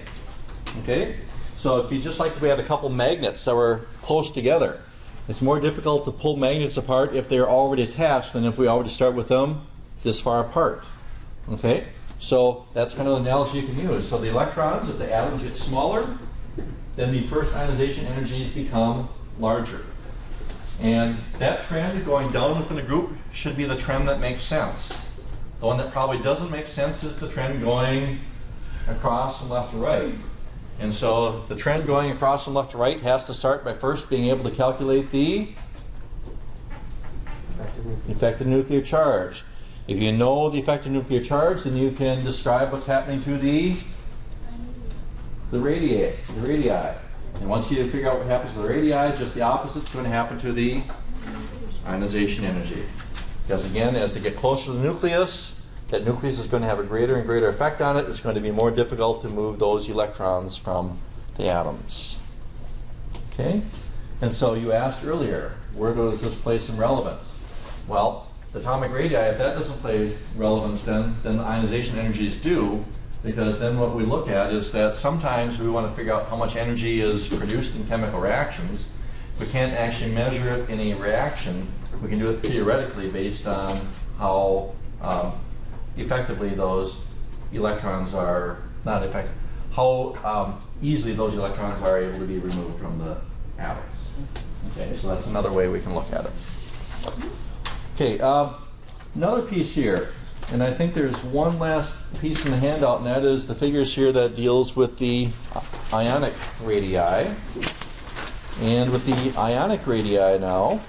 Okay? So it'd be just like if we had a couple magnets that were close together. It's more difficult to pull magnets apart if they're already attached than if we already start with them this far apart. Okay? So that's kind of the analogy you can use. So the electrons, if the atoms get smaller, then the first ionization energies become larger. And that trend going down within a group should be the trend that makes sense. The one that probably doesn't make sense is the trend going across from left to right. And so the trend going across from left to right has to start by first being able to calculate the effective nuclear charge. If you know the effective nuclear charge, then you can describe what's happening to the radii. And once you figure out what happens to the radii, just the opposite is going to happen to the ionization energy. Because again, as they get closer to the nucleus, that nucleus is going to have a greater and greater effect on it. It's going to be more difficult to move those electrons from the atoms. Okay? And so you asked earlier, where does this place in relevance? Well, the atomic radii, if that doesn't play relevance, then the ionization energies do. Because then what we look at is that sometimes we want to figure out how much energy is produced in chemical reactions. We can't actually measure it in a reaction. We can do it theoretically based on how effectively those electrons are, not effective, how easily those electrons are able to be removed from the atoms. Okay, so that's another way we can look at it. Okay, another piece here. And I think there's one last piece in the handout, and that is the figures here that deals with the ionic radii. And with the ionic radii now,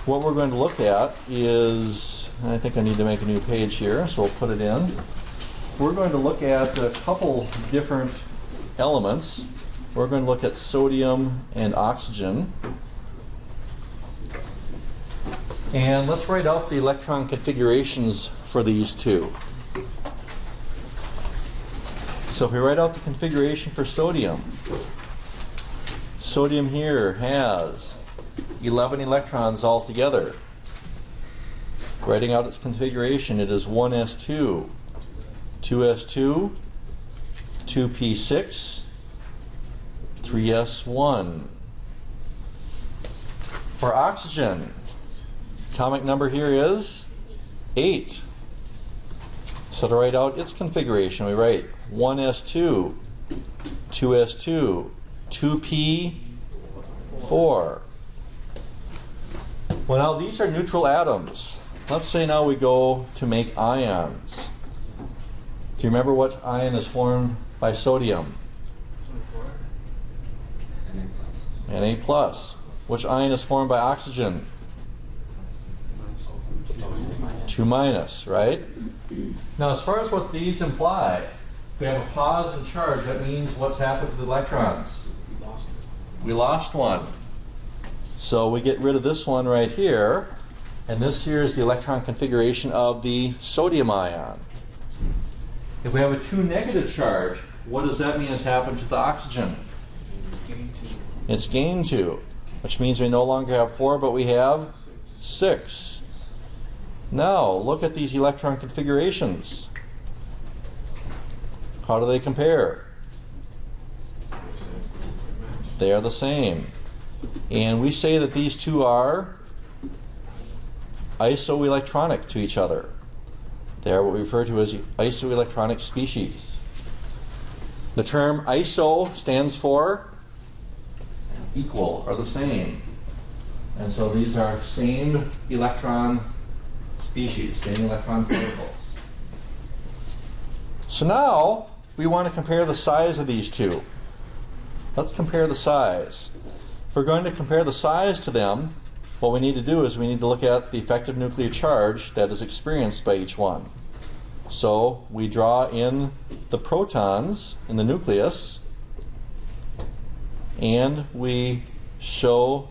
what we're going to look at is, I think I need to make a new page here, so we'll put it in. We're going to look at a couple different elements. We're going to look at sodium and oxygen. And let's write out the electron configurations for these two. So if we write out the configuration for sodium, sodium here has 11 electrons altogether. Writing out its configuration, it is 1s2, 2s2, 2p6, 3s1. For oxygen, atomic number here is 8. So to write out its configuration, we write 1s2, 2s2, 2p4. Well, now these are neutral atoms. Let's say now we go to make ions. Do you remember what ion is formed by sodium? Na+. Which ion is formed by oxygen? 2-, right? Now, as far as what these imply, if we have a pause in charge, that means what's happened to the electrons? We lost one. So we get rid of this one right here, and this here is the electron configuration of the sodium ion. If we have a 2- charge, what does that mean has happened to the oxygen? It's gained 2, which means we no longer have 4, but we have 6. Now, look at these electron configurations. How do they compare? They are the same. And we say that these two are isoelectronic to each other. They are what we refer to as isoelectronic species. The term iso stands for equal or the same. And so these are same electron species, same electron particles. So now we want to compare the size of these two. Let's compare the size. If we're going to compare the size to them, what we need to do is we need to look at the effective nuclear charge that is experienced by each one. So we draw in the protons in the nucleus, and we show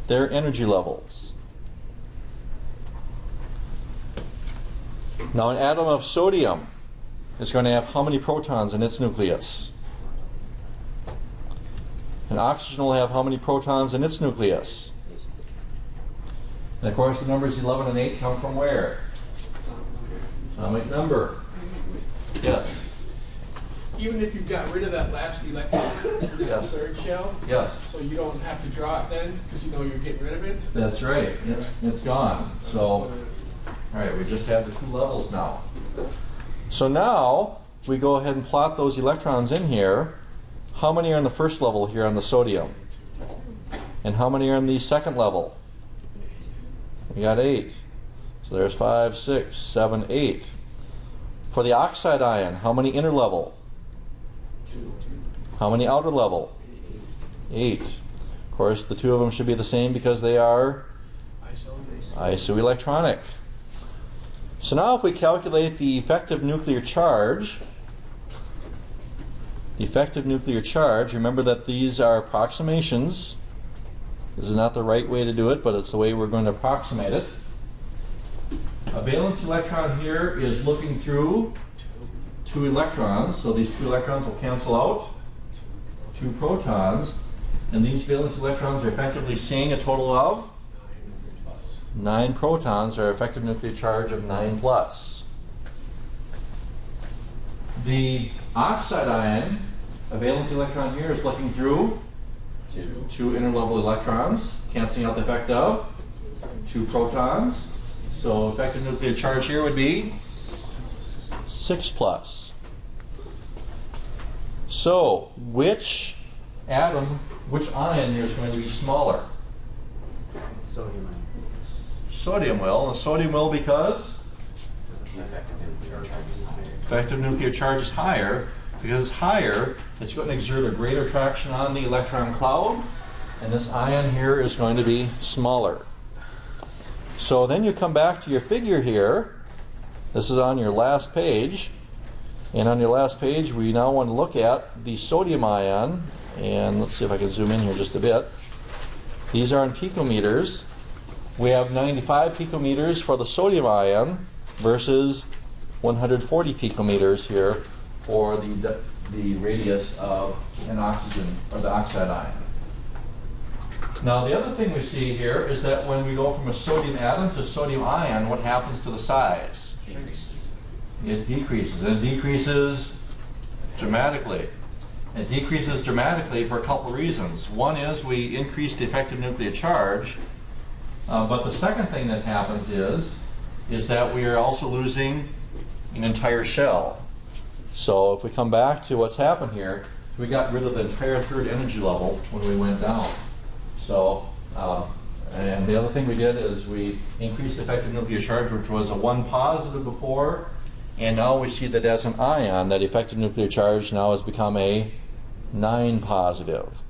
their energy levels. Now an atom of sodium is going to have how many protons in its nucleus? And oxygen will have how many protons in its nucleus? And of course the numbers 11 and 8 come from where? Atomic number. Yes. Even if you got rid of that last electron, Yes. third shell, Yes. so you don't have to draw it then, because you know you're getting rid of it. That's right. It's gone. So, all right, we just have the two levels now. So now we go ahead and plot those electrons in here. How many are in the first level here on the sodium? And how many are in the second level? We got 8. So there's 5, 6, 7, 8. For the oxide ion, how many inner level? How many outer level? 8. Of course, the two of them should be the same because they are isoelectronic. So now if we calculate the effective nuclear charge, remember that these are approximations. This is not the right way to do it, but it's the way we're going to approximate it. A valence electron here is looking through 2 electrons, so these 2 electrons will cancel out 2 protons, and these valence electrons are effectively seeing a total of 9 protons, or effective nuclear charge of 9 plus. The oxide ion, a valence electron here, is looking through 2 inner level electrons, canceling out the effect of 2 protons. So effective nuclear charge here would be 6 plus. So which ion here is going to be smaller? Sodium ion. Sodium will. And sodium will because The effective nuclear charge is higher. effective nuclear charge is higher. Because it's higher, it's going to exert a greater traction on the electron cloud, and this ion here is going to be smaller. So then you come back to your figure here. This is on your last page. And on your last page, we now want to look at the sodium ion. And let's see if I can zoom in here just a bit. These are in picometers. We have 95 picometers for the sodium ion versus 140 picometers here for the radius of an oxygen, or the oxide ion. Now the other thing we see here is that when we go from a sodium atom to a sodium ion, what happens to the size? Decreases. It decreases, and it decreases dramatically. It decreases dramatically for a couple reasons. One is we increase the effective nuclear charge, but the second thing that happens is that we are also losing an entire shell. So if we come back to what's happened here, we got rid of the entire third energy level when we went down. So, and the other thing we did is we increased the effective nuclear charge, which was a 1 positive before, and now we see that as an ion, that effective nuclear charge now has become a 9 positive.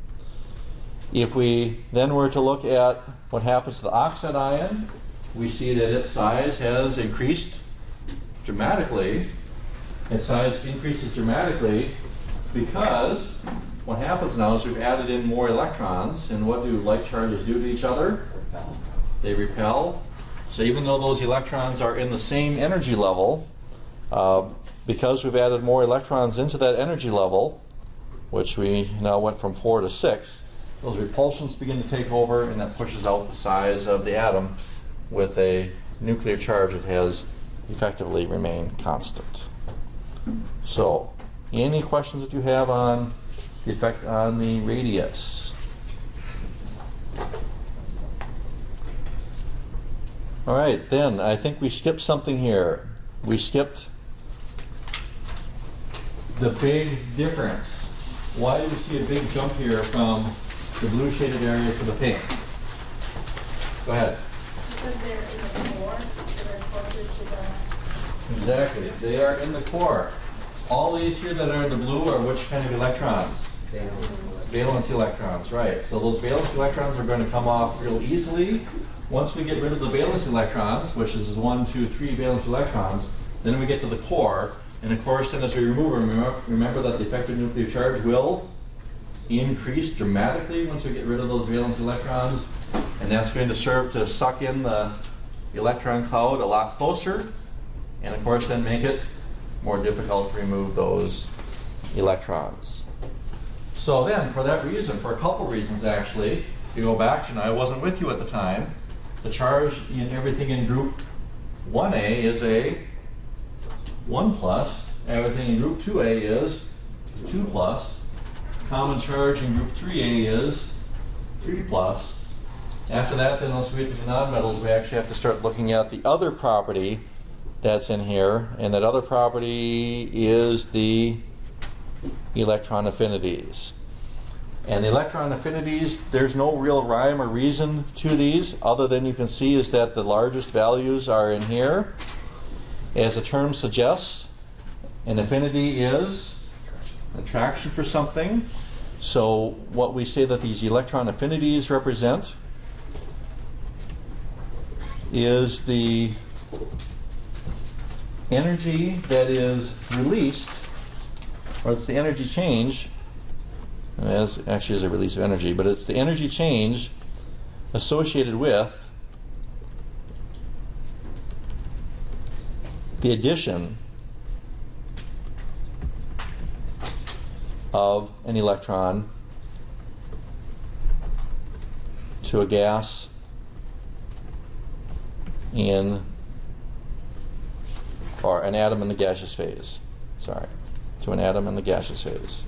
If we then were to look at what happens to the oxide ion, we see that its size has increased dramatically. Its size increases dramatically because what happens now is we've added in more electrons, and what do like charges do to each other? Repel. They repel. So even though those electrons are in the same energy level, because we've added more electrons into that energy level, which we now went from 4 to 6, those repulsions begin to take over, and that pushes out the size of the atom with a nuclear charge that has effectively remained constant. So, any questions that you have on the effect on the radius? All right, then I think we skipped something here. We skipped the big difference. Why do we see a big jump here from the blue shaded area to the pink? Go ahead. Because they're in the core, so they're closer to the... Exactly, they are in the core. All these here that are in the blue are which kind of electrons? Valence electrons, right. So those valence electrons are going to come off real easily. Once we get rid of the valence electrons, which is 1, 2, 3 valence electrons, then we get to the core. And of course, then as we remove them, remember that the effective nuclear charge will increase dramatically once we get rid of those valence electrons. And that's going to serve to suck in the electron cloud a lot closer. And of course, then make it more difficult to remove those electrons. So then, for that reason, for a couple reasons actually, if you go back, I wasn't with you at the time, the charge in everything in group 1A is a 1 plus, everything in group 2A is 2 plus, common charge in group 3A is 3 plus. After that, then once we get to the nonmetals, we actually have to start looking at the other property that's in here, and that other property is the electron affinities. And the electron affinities, there's no real rhyme or reason to these, other than you can see is that the largest values are in here. As the term suggests, an affinity is attraction for something. So what we say that these electron affinities represent is the energy that is released, or it's the energy change, as actually is a release of energy, but it's the energy change associated with the addition of an electron to a gas in, or an atom in the gaseous phase. Sorry, to an atom in the gaseous phase.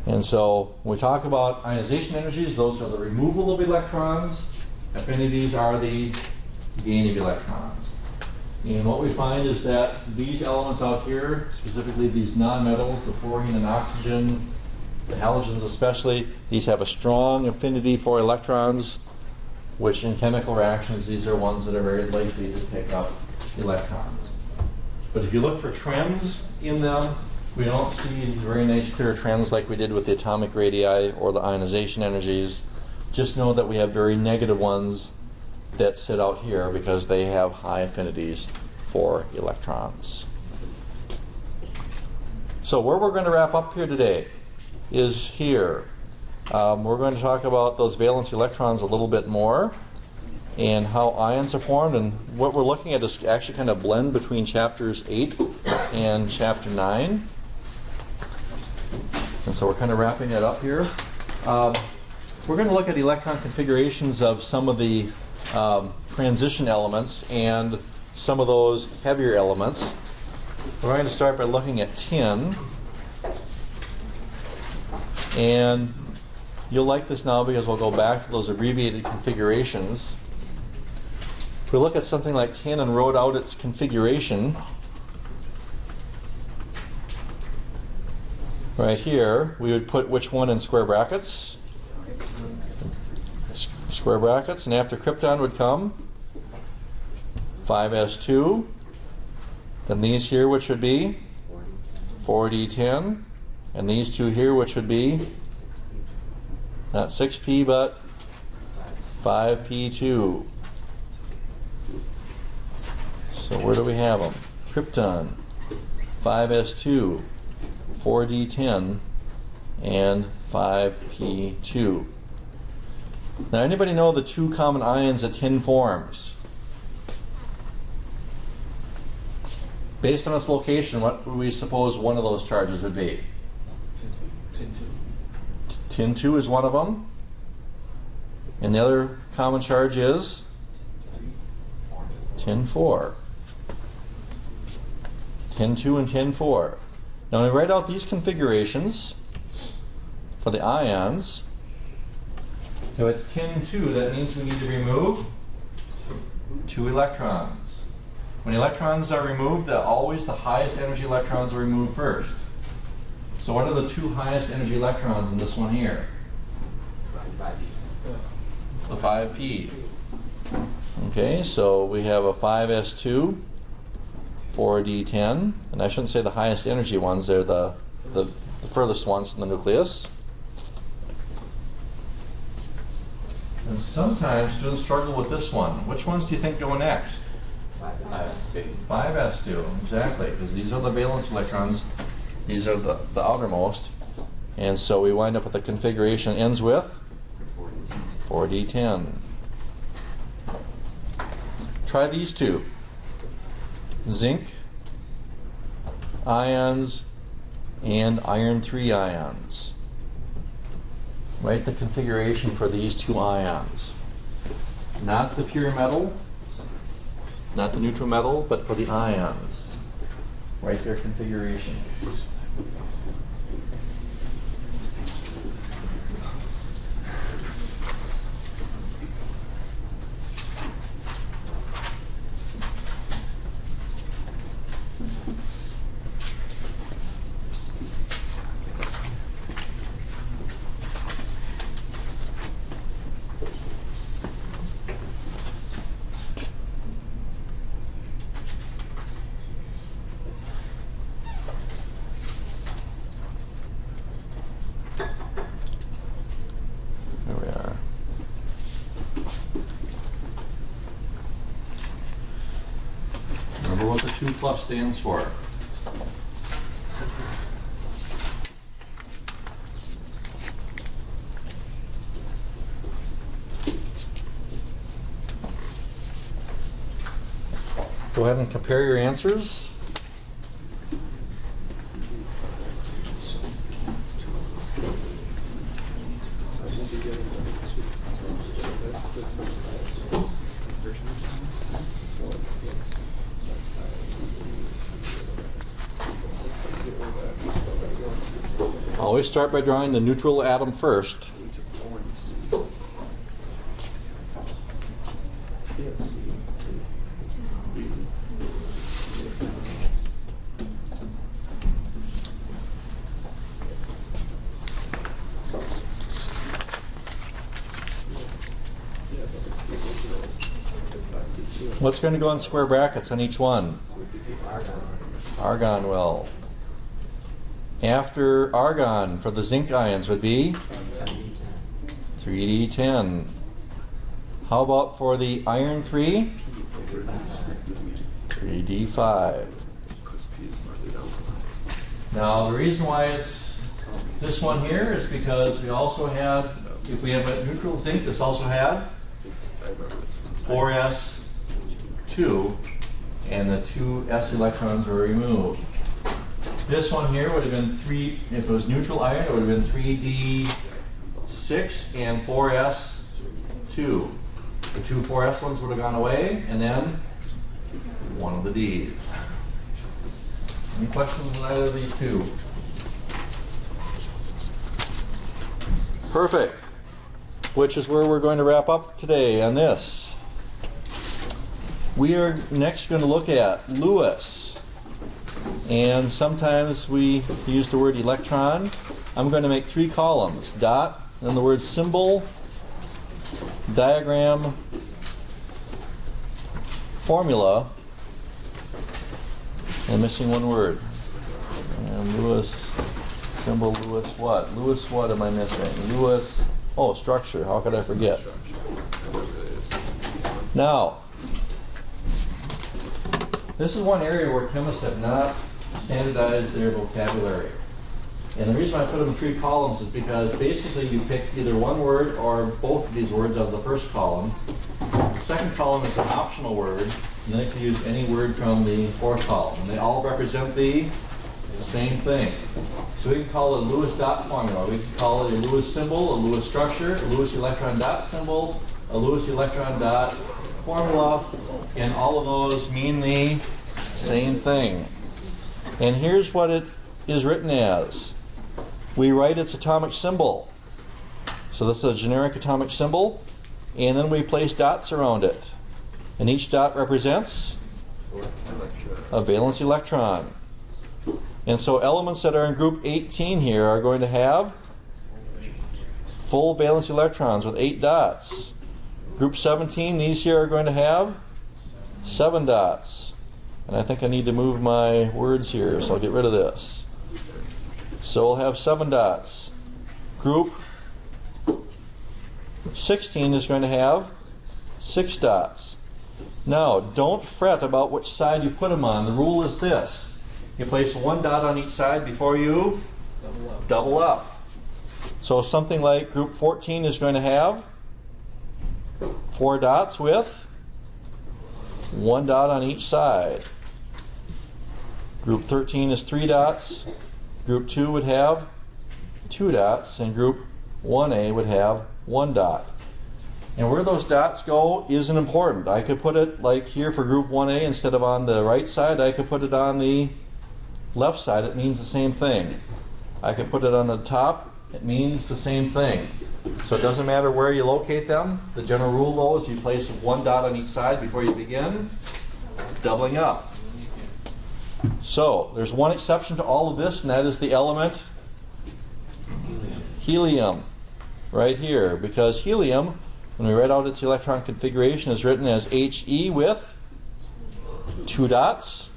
And so when we talk about ionization energies, those are the removal of electrons. Affinities are the gain of electrons. And what we find is that these elements out here, specifically these nonmetals, the fluorine and oxygen, the halogens especially, these have a strong affinity for electrons, which in chemical reactions, these are ones that are very likely to pick up electrons. But if you look for trends in them, we don't see very nice clear trends like we did with the atomic radii or the ionization energies. Just know that we have very negative ones that sit out here because they have high affinities for electrons. So where we're going to wrap up here today is here. We're going to talk about those valence electrons a little bit more and how ions are formed, and what we're looking at is actually kind of blend between chapters 8 and chapter 9. And so we're kind of wrapping that up here. We're going to look at electron configurations of some of the transition elements and some of those heavier elements. We're going to start by looking at tin. And you'll like this now because we'll go back to those abbreviated configurations. If we look at something like tin and wrote out its configuration, right here, we would put which one in square brackets? Square brackets, and after krypton would come 5s2. Then these here, which would be 4d10. And these two here, which would be not 6p, but 5p2. So where do we have them? Krypton, 5s2, 4d10, and 5p2. Now, anybody know the two common ions that tin forms? Based on its location, what would we suppose one of those charges would be? Tin 2 is one of them. And the other common charge is tin 4. Tin 2 and tin 4. Now when I write out these configurations, for the ions. So it's kin 2. That means we need to remove 2 electrons. When electrons are removed, always the highest energy electrons are removed first. So what are the 2 highest energy electrons in this one here? The 5p. Okay, so we have a 5s2, 4d10, and I shouldn't say the highest energy ones, they're the furthest ones from the nucleus. And sometimes students struggle with this one. Which ones do you think go next? 5s2. 5s2, exactly, because these are the valence electrons. These are the outermost. And so we wind up with a configuration that ends with 4d10. Try these 2. Zinc ions and iron 3 ions. Write the configuration for these 2 ions. Not the pure metal, not the neutral metal, but for the ions. Write their configuration. There we are. Remember what the 2 plus stands for. Go ahead and compare your answers. Always start by drawing the neutral atom first. What's going to go in square brackets on each one? Argon will. After argon for the zinc ions would be 3d10. How about for the iron 3? 3d5. Now the reason why it's this one here is because we also had, if we have a neutral zinc, this also had 4s2, and the 2 s electrons were removed. This one here would have been 3, if it was neutral iron, it would have been 3d6 and 4s2. The 2 4s ones would have gone away, and then one of the d's. Any questions on either of these 2? Perfect. Which is where we're going to wrap up today on this. We are next going to look at Lewis. And sometimes we use the word electron. I'm going to make 3 columns. Dot, then the word symbol, diagram, formula. I'm missing one word. And Lewis, symbol Lewis what? Lewis what am I missing? Lewis, oh, structure. How could I forget? Now, this is one area where chemists have not standardized their vocabulary. And the reason I put them in 3 columns is because basically you pick either one word or both of these words out of the first column. The second column is an optional word, and then you can use any word from the 4th column. And they all represent the same thing. So we can call it a Lewis dot formula. We can call it a Lewis symbol, a Lewis structure, a Lewis electron dot symbol, a Lewis electron dot formula, and all of those mean the same thing. And here's what it is written as. we write its atomic symbol. So this is a generic atomic symbol, and then we place dots around it. And each dot represents a valence electron. And so elements that are in group 18 here are going to have full valence electrons with 8 dots. Group 17, these here are going to have 7 dots. And I think I need to move my words here, so I'll get rid of this. So we'll have 7 dots. Group 16 is going to have 6 dots. Now, don't fret about which side you put them on. The rule is this. You place 1 dot on each side before you double up. So something like group 14 is going to have 4 dots with 1 dot on each side. Group 13 is 3 dots. Group 2 would have 2 dots, and group 1A would have 1 dot. And where those dots go isn't important. I could put it like here for group 1A, instead of on the right side, I could put it on the left side. It means the same thing. I could put it on the top. It means the same thing. So it doesn't matter where you locate them. The general rule, though, is you place 1 dot on each side before you begin doubling up. So there's one exception to all of this, and that is the element helium right here. Because helium, when we write out its electron configuration, is written as He with 2 dots,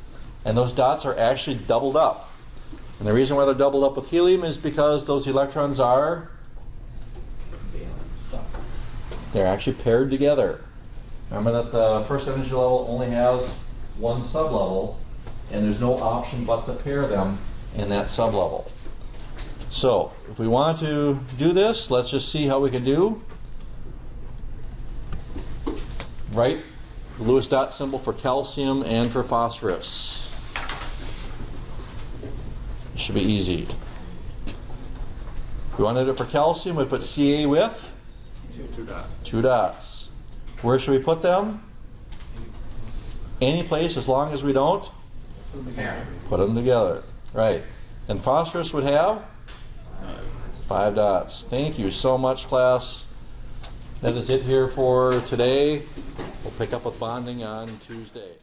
and those dots are actually doubled up. And the reason why they're doubled up with helium is because those electrons are they're actually paired together. Remember that the first energy level only has 1 sublevel, and there's no option but to pair them in that sublevel. So if we want to do this, let's just see how we can do. Write the Lewis dot symbol for calcium and for phosphorus. It should be easy. If we wanted it for calcium, we put Ca with 2 dots. Where should we put them? Any place, as long as we don't put them together. Right. And phosphorus would have 5 dots. Thank you so much, class. That is it here for today. We'll pick up with bonding on Tuesday.